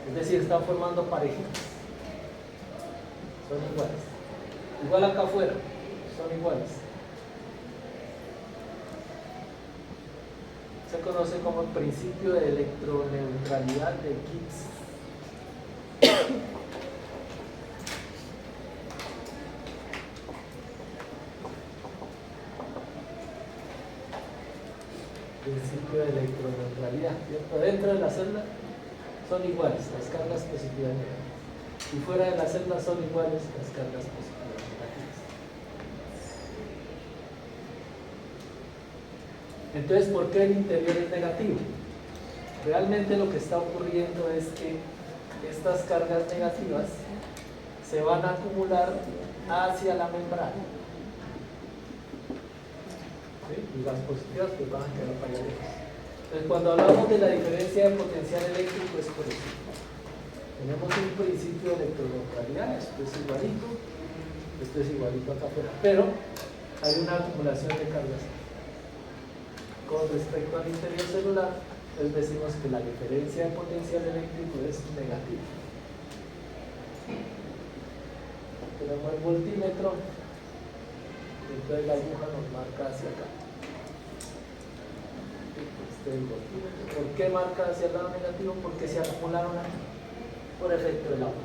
Es decir, están formando parejitas. Son iguales. Igual acá afuera, son iguales. Se conoce como el principio de electroneutralidad de Gibbs. Principio de electroneutralidad, ¿cierto? Dentro de la célula son iguales las cargas positivas y negativas. Y fuera de la célula son iguales las cargas positivas y negativas. Entonces, ¿por qué el interior es negativo? Realmente lo que está ocurriendo es que estas cargas negativas se van a acumular hacia la membrana. ¿Sí? Y las positivas pues van a quedar para allá lejos. Entonces, cuando hablamos de la diferencia de potencial eléctrico es por eso. Tenemos un principio de electroneutralidad, esto es igualito acá afuera, pero hay una acumulación de cargas. Con respecto al interior celular, entonces decimos que la diferencia de potencial eléctrico es negativa. Tenemos el voltímetro, entonces la aguja nos marca hacia acá. Este es el voltímetro. ¿Por qué marca hacia el lado negativo? Porque se acumularon aquí, por efecto del agua.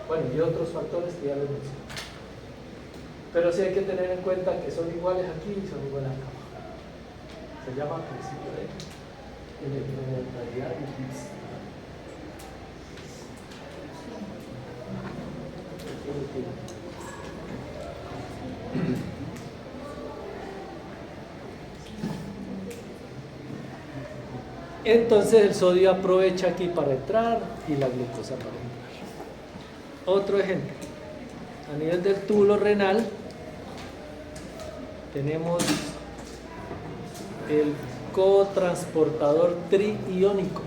Bueno, y otros factores que ya les mencioné. Pero sí hay que tener en cuenta que son iguales aquí y son iguales acá. Se llama principio de electroneutralidad de Gibbs. Entonces el sodio aprovecha aquí para entrar y la glucosa para entrar. Otro ejemplo. A nivel del túbulo renal tenemos el cotransportador triiónico.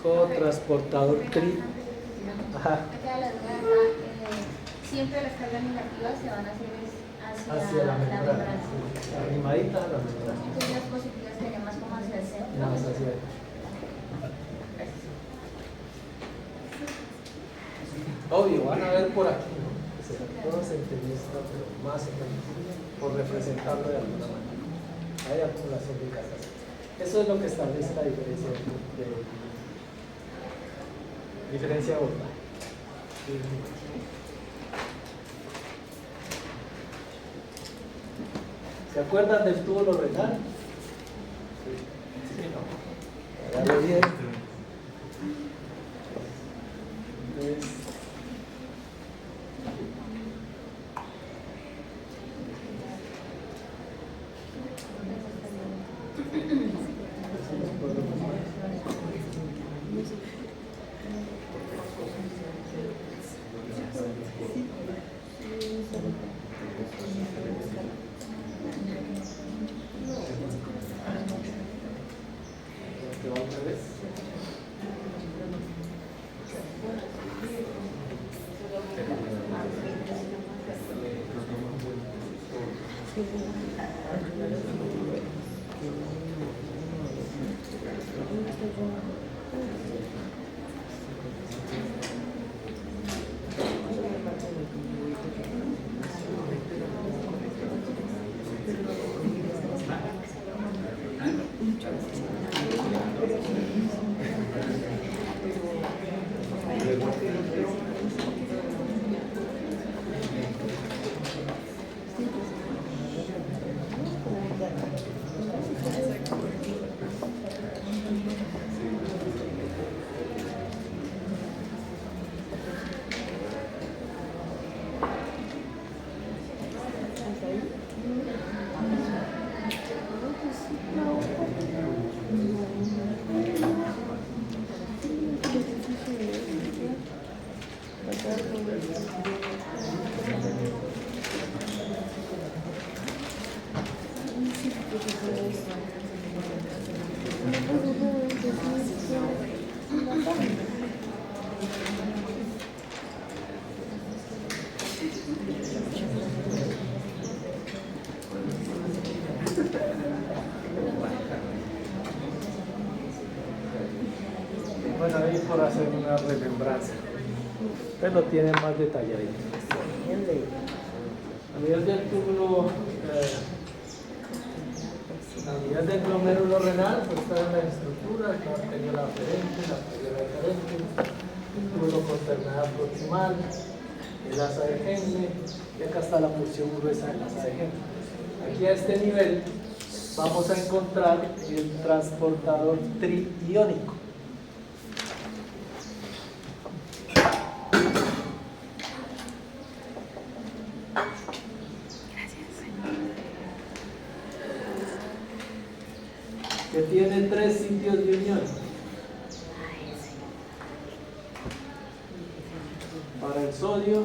Cotransportador tri. Ajá. Siempre las cargas negativas se van a hacer Hacia la membrana. Arrimadita a la membrana. Entonces las positivas serían más como hacia el centro. Más hacia ahí. Obvio, van a ver por aquí, ¿no? Todo centrista, pero más o menos, por representarlo de alguna manera. Hay acumulación de cargas. Eso es lo que establece la diferencia de voltaje. ¿Se acuerdan del túbulo renal? Sí, no. Hágalo bien. Entonces, Bueno, ahí por hacer una remembranza. Ustedes lo tienen más detalladito. A nivel del túbulo, a nivel del glomérulo renal, pues está en la estructura, la arteria aferente, la arteria referente, el túbulo con terminal proximal, el asa de Henle, y acá está la porción gruesa del asa de Henle. Aquí a este nivel vamos a encontrar el transportador triiónico. Que tiene 3 sitios de unión. Para el sodio,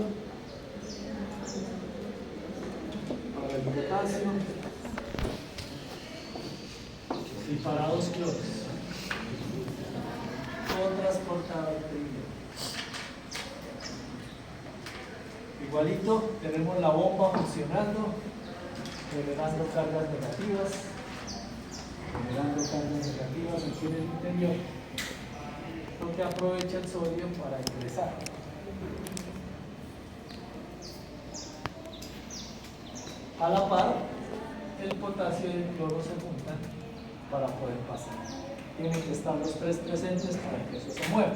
para el potasio y para 2 cloros. Todo transportador triiónico. Igualito, tenemos la bomba funcionando, generando cargas negativas. Generando cargas negativas aquí en el interior, lo que aprovecha el sodio para ingresar. A la par, el potasio y el cloro se juntan para poder pasar. Tienen que estar los 3 presentes para que eso se mueva.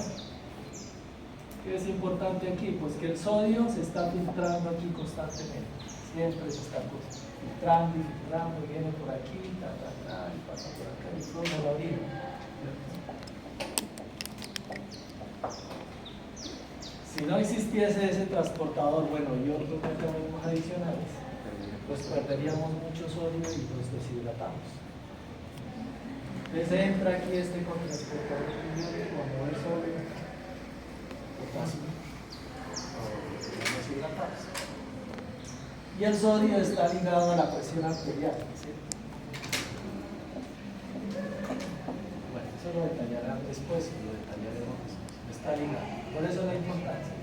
¿Qué es importante aquí? Pues que el sodio se está filtrando aquí constantemente. Siempre se está filtrando y filtrando, viene por aquí, y pasa por acá, y todo no lo abrimos. Si no existiese ese transportador, bueno, y otros mecanismos adicionales, pues perderíamos mucho sodio y nos deshidratamos. Entonces entra aquí este con transportador triiónico a mover sodio, potasio, nos deshidratamos. Y el sodio está ligado a la presión arterial, ¿sí? Bueno, eso lo detallarán después, lo detallaremos después. Está ligado, por eso la importancia.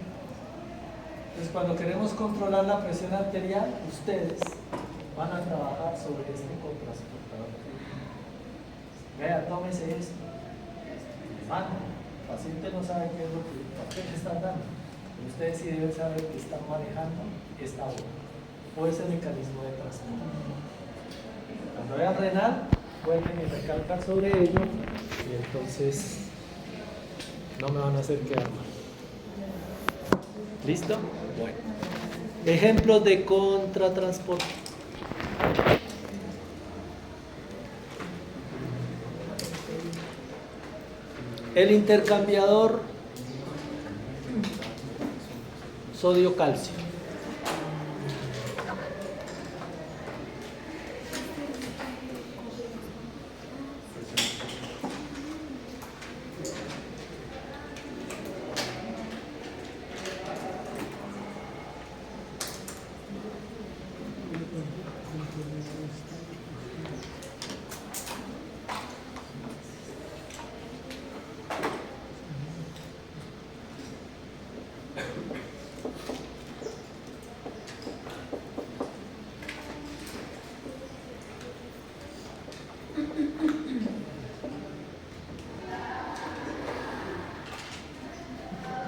Entonces, cuando queremos controlar la presión arterial, ustedes van a trabajar sobre este cotransportador. Vea, tómese esto. Mano, el paciente no sabe qué es lo que le están dando. Pero ustedes sí deben saber que están manejando esta bomba o ese mecanismo de transporte. Cuando vean renal, vuelven y recalcan sobre ello y entonces no me van a hacer quedar mal. ¿Listo? Bueno. Ejemplos de contratransporte. El intercambiador sodio-calcio.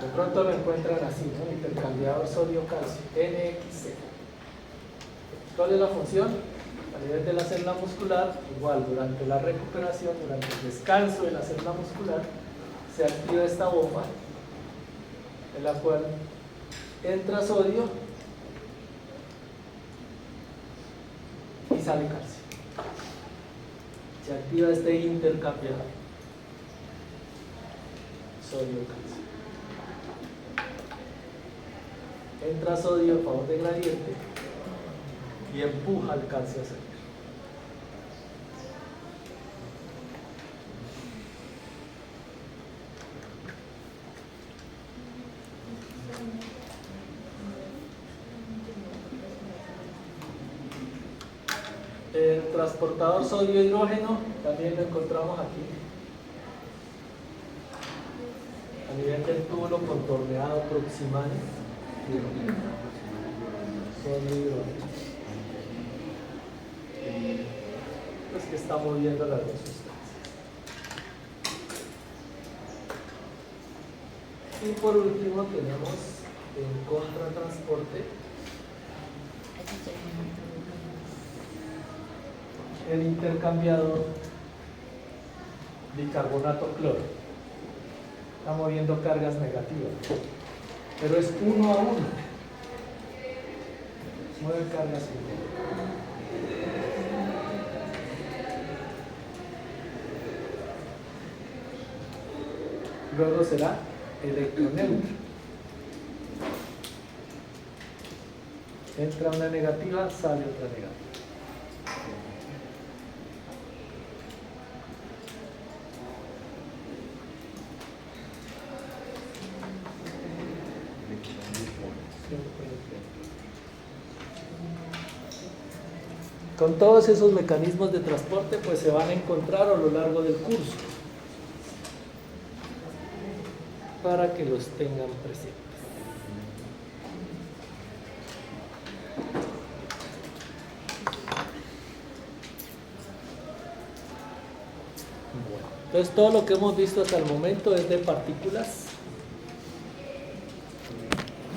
De pronto lo encuentran así, ¿no? Intercambiador sodio-calcio, NXC. ¿Cuál es la función? A nivel de la célula muscular, igual, durante la recuperación, durante el descanso de la célula muscular, se activa esta bomba, en la cual entra sodio y sale calcio. Se activa este intercambiador sodio-calcio. Entra sodio a favor de gradiente y empuja el calcio a salir. transportador sodio-hidrógeno también lo encontramos aquí. A nivel del túbulo contorneado proximal. Sodio-hidrógeno. Pues que está moviendo las dos sustancias. Y por último tenemos en contratransporte el intercambiador bicarbonato-cloro. Está moviendo cargas negativas, pero es 1 a 1. Mueve cargas iguales. Luego será electroneutro. Entra una negativa, sale otra negativa. Con todos esos mecanismos de transporte pues se van a encontrar a lo largo del curso para que los tengan presentes. Bueno, entonces todo lo que hemos visto hasta el momento es de partículas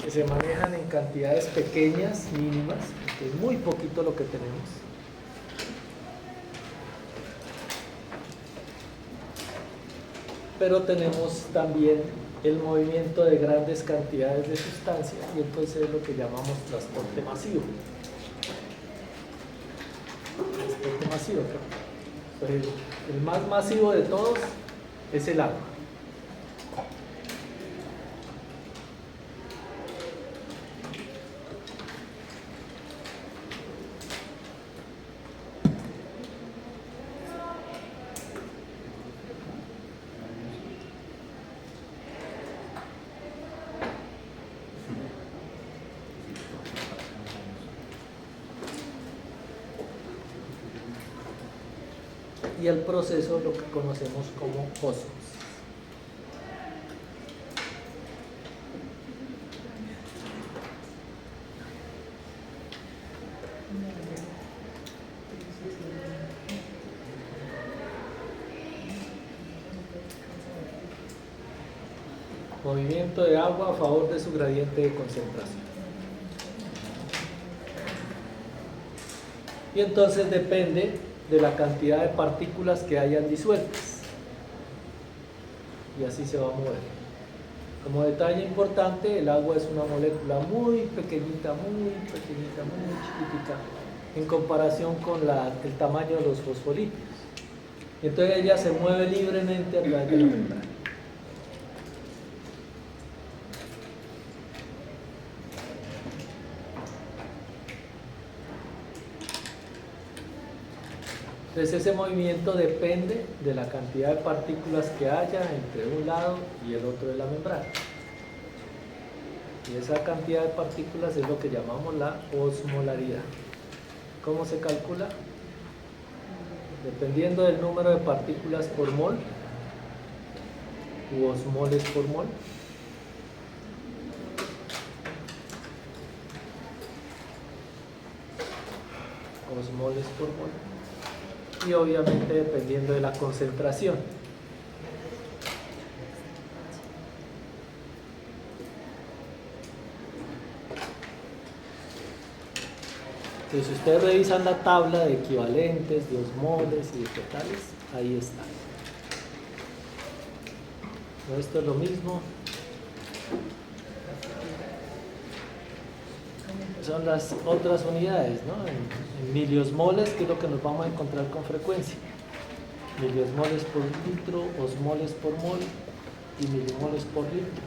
que se manejan en cantidades pequeñas, mínimas, que es muy poquito lo que tenemos. Pero tenemos también el movimiento de grandes cantidades de sustancias y entonces es lo que llamamos transporte masivo. Transporte masivo. Pues el más masivo de todos es el agua. Y el proceso lo que conocemos como ósmosis. Movimiento de agua a favor de su gradiente de concentración. Y entonces depende de la cantidad de partículas que hayan disueltas. Y así se va a mover. Como detalle importante, el agua es una molécula muy pequeñita, muy chiquitica, en comparación con el tamaño de los fosfolípidos. Y entonces ella se mueve libremente a través de la membrana. Entonces ese movimiento depende de la cantidad de partículas que haya entre un lado y el otro de la membrana. Y esa cantidad de partículas es lo que llamamos la osmolaridad. ¿Cómo se calcula? Dependiendo del número de partículas por mol u osmoles por mol. Osmoles por mol. Y obviamente dependiendo de la concentración. Entonces, si ustedes revisan la tabla de equivalentes, de osmoles y de totales, ahí está. Esto es lo mismo. Son las otras unidades, ¿no? En miliosmoles, que es lo que nos vamos a encontrar con frecuencia. Miliosmoles por litro, osmoles por mol y milimoles por litro.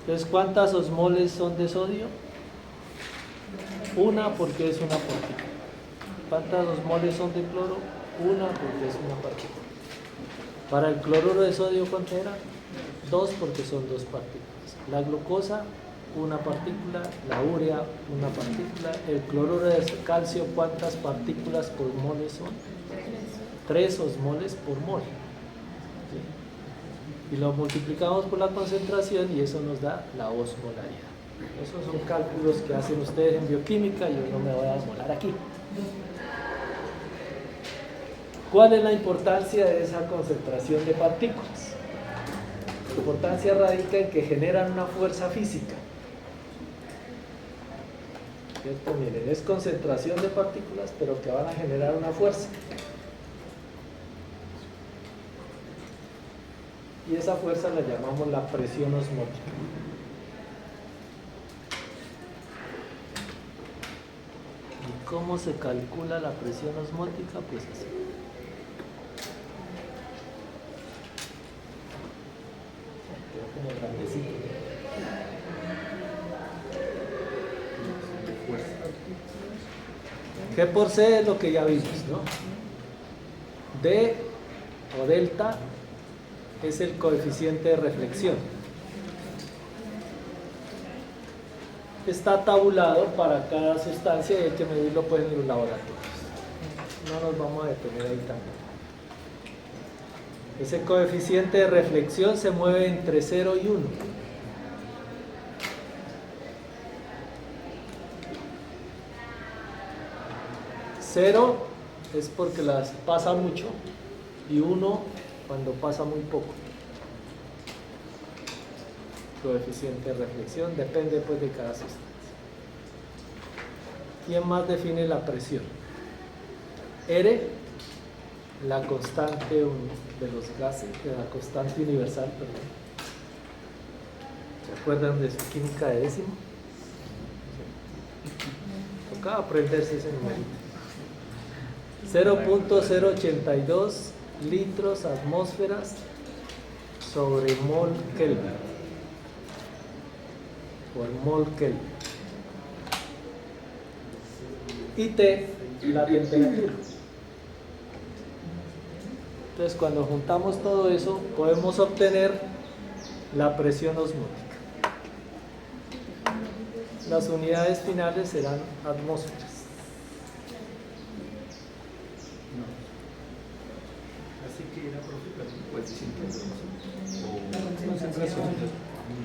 Entonces, ¿cuántas osmoles son de sodio? Una, porque es una partícula. ¿Cuántas osmoles son de cloro? Una, porque es una partícula. Para el cloruro de sodio, ¿cuánto era? 2, porque son 2 partículas. La glucosa, una partícula, la urea, una partícula, el cloruro de calcio, ¿cuántas partículas por mole son? 3 osmoles por mol. ¿Sí? Y lo multiplicamos por la concentración y eso nos da la osmolaridad. Esos son cálculos que hacen ustedes en bioquímica, yo no me voy a demorar aquí. ¿Cuál es la importancia de esa concentración de partículas? La importancia radica en que generan una fuerza física. ¿Cierto? Miren, es concentración de partículas, pero que van a generar una fuerza. Y esa fuerza la llamamos la presión osmótica. ¿Y cómo se calcula la presión osmótica? Pues así. Quedó como grandecito. G por C es lo que ya vimos, ¿no? D o delta es el coeficiente de reflexión. Está tabulado para cada sustancia y hay que medirlo pues en los laboratorios. No nos vamos a detener ahí tampoco. Ese coeficiente de reflexión se mueve entre 0 y 1. Cero es porque las pasa mucho y 1 cuando pasa muy poco. Coeficiente de reflexión depende pues de cada sustancia. ¿Quién más define la presión? R, la constante de los gases, de la constante universal, perdón. ¿Se acuerdan de su química de décimo? Tocaba aprenderse ese numerito. 0.082 litros atmósferas sobre mol Kelvin. Por mol Kelvin. Y T, la temperatura. Entonces, cuando juntamos todo eso, podemos obtener la presión osmótica. Las unidades finales serán atmósferas. Así que era coeficiente o concentración.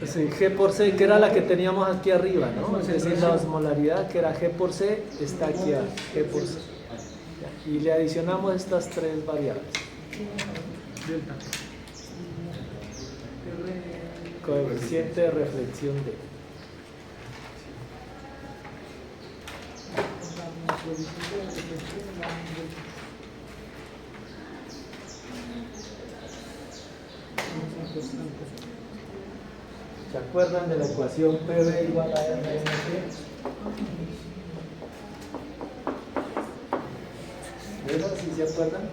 Sí, G por C, que era la que teníamos aquí arriba, ¿no? Es decir, la osmolaridad, que era G por C, está aquí abajo, G por C. Y le adicionamos estas 3 variables. Coeficiente de reflexión D. ¿Se acuerdan de la ecuación PV igual a RMT? ¿Verdad? ¿Sí se acuerdan?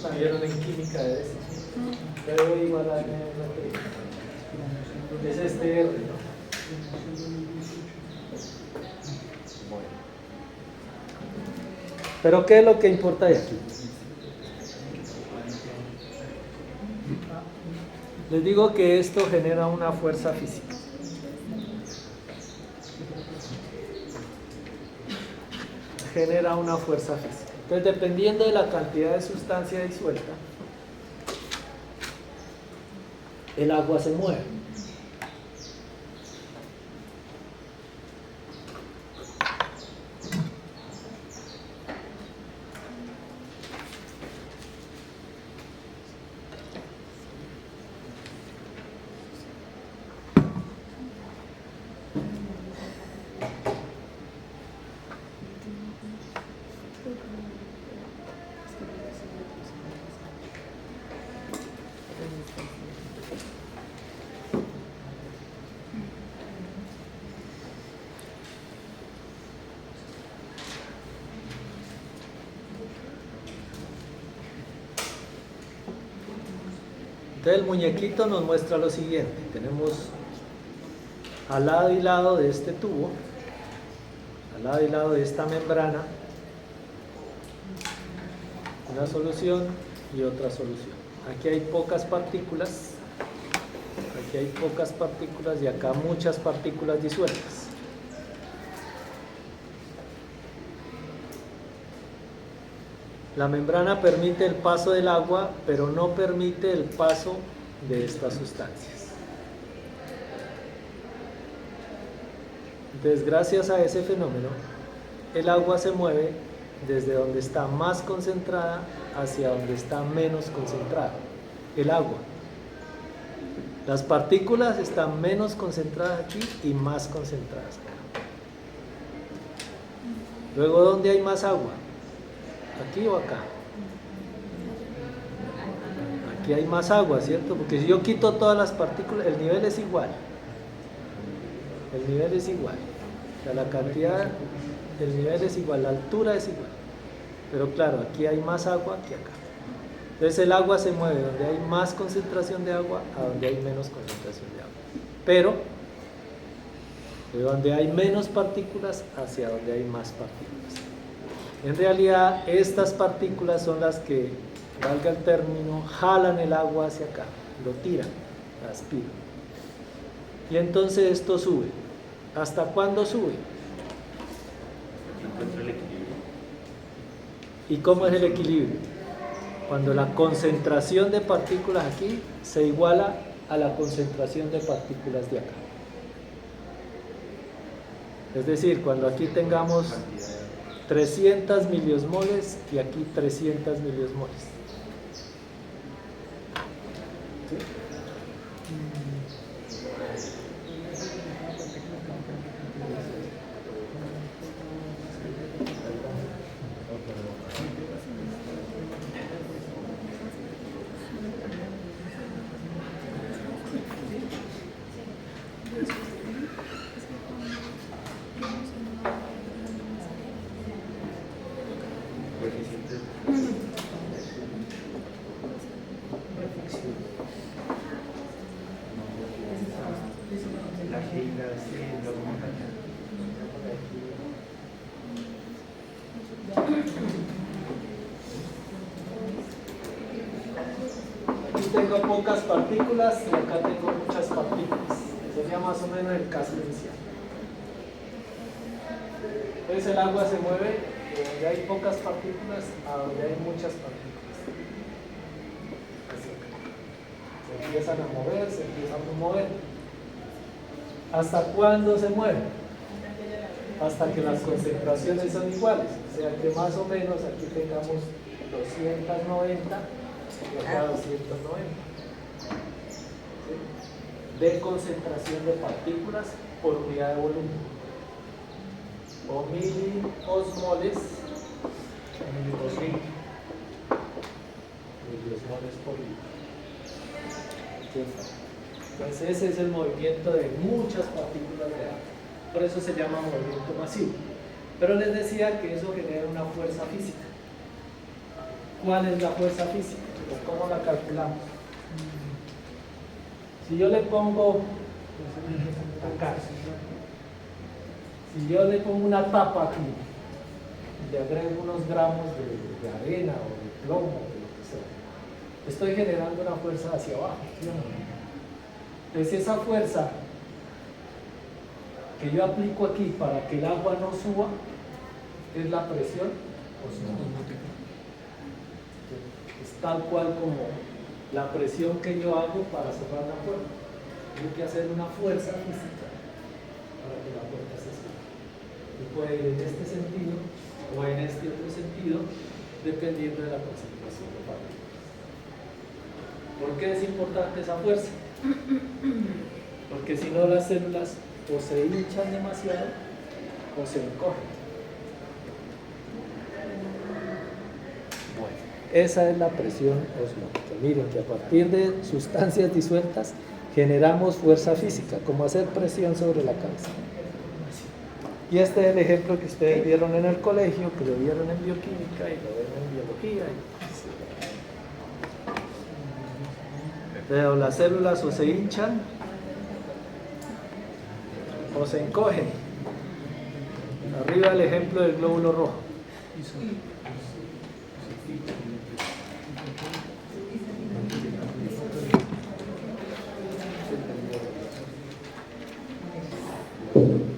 La vieron en química de eso. PV igual a RMT. Es este R, ¿no? Pero ¿qué es lo que importa de aquí? Les digo que esto genera una fuerza física. Genera una fuerza física. Entonces, dependiendo de la cantidad de sustancia disuelta, el agua se mueve. Entonces el muñequito nos muestra lo siguiente. Tenemos al lado y lado de este tubo, al lado y lado de esta membrana, una solución y otra solución. Aquí hay pocas partículas, aquí hay pocas partículas y acá muchas partículas disueltas. La membrana permite el paso del agua, pero no permite el paso de estas sustancias. Entonces, gracias a ese fenómeno, el agua se mueve desde donde está más concentrada hacia donde está menos concentrada. El agua. Las partículas están menos concentradas aquí y más concentradas acá. Luego, ¿dónde hay más agua? ¿Aquí o acá? Aquí hay más agua, ¿cierto? Porque si yo quito todas las partículas, el nivel es igual. El nivel es igual. O sea, la cantidad, el nivel es igual, la altura es igual. Pero claro, aquí hay más agua que acá. Entonces el agua se mueve donde hay más concentración de agua a donde hay menos concentración de agua. Pero de donde hay menos partículas hacia donde hay más partículas. En realidad, estas partículas son las que, valga el término, jalan el agua hacia acá, lo tiran, lo aspiran. Y entonces esto sube. ¿Hasta cuándo sube? Encuentra el equilibrio. ¿Y cómo es el equilibrio? Cuando la concentración de partículas aquí se iguala a la concentración de partículas de acá. Es decir, cuando aquí tengamos 300 miliosmoles y aquí 300 miliosmoles. ¿Sí? La G y la C, luego montaña. Aquí tengo pocas partículas y acá tengo muchas partículas. Sería más o menos el caso inicial. Entonces el agua se mueve de donde hay pocas partículas a donde hay muchas partículas. Así. Se empiezan a mover, se empiezan a mover. ¿Hasta cuándo se mueve? Hasta que las concentraciones son iguales. O sea que más o menos aquí tengamos 290 y acá 290. ¿Sí? De concentración de partículas por unidad de volumen. O miliosmoles por litro. Entonces ese es el movimiento de muchas partículas de agua. Por eso se llama movimiento masivo. Pero les decía que eso genera una fuerza física. ¿Cuál es la fuerza física? Pues ¿cómo la calculamos? Si yo le pongo acá, si yo le pongo una tapa aquí y le agrego unos gramos de arena o de plomo o de lo que sea, estoy generando una fuerza hacia abajo, ¿sí o no? Entonces esa fuerza que yo aplico aquí para que el agua no suba es la presión osmótica. Es tal cual como la presión que yo hago para cerrar la puerta. Tengo que hacer una fuerza física para que la puerta se cierre. Y puede ir en este sentido o en este otro sentido, dependiendo de la concentración de partículas. ¿Por qué es importante esa fuerza? Porque si no, las células o se hinchan demasiado o se encogen. Bueno, esa es la presión osmótica. Miren que a partir de sustancias disueltas generamos fuerza física, como hacer presión sobre la cabeza. Y este es el ejemplo que ustedes vieron en el colegio, que lo vieron en bioquímica y lo ven en biología. Pero las células o se hinchan o se encogen. Arriba el ejemplo del glóbulo rojo. Prueba.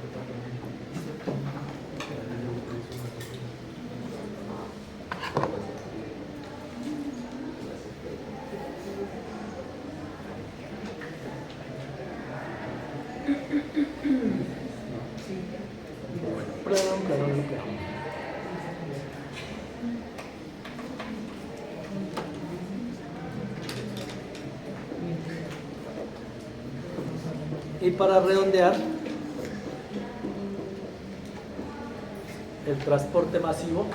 Y para redondear, el transporte masivo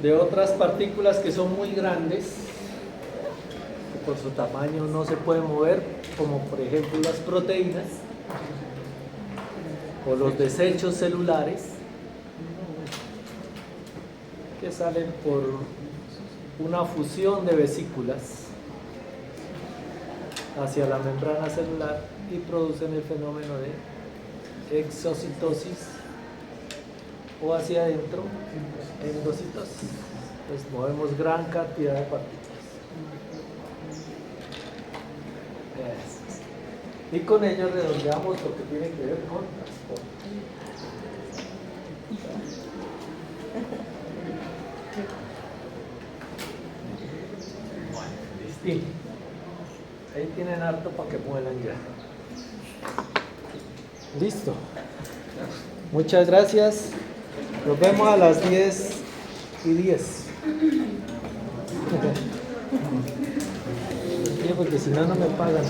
de otras partículas que son muy grandes, que por su tamaño no se pueden mover, como por ejemplo las proteínas o los desechos celulares, que salen por una fusión de vesículas hacia la membrana celular y producen el fenómeno de exocitosis, o hacia adentro, endocitosis. Pues movemos gran cantidad de partículas. Eso. Y con ello redondeamos lo que tiene que ver con transporte. Listo. Ahí tienen harto para que muelan ya. Listo. Muchas gracias. Nos vemos a las 10:10. Sí, porque si no, no me pagan.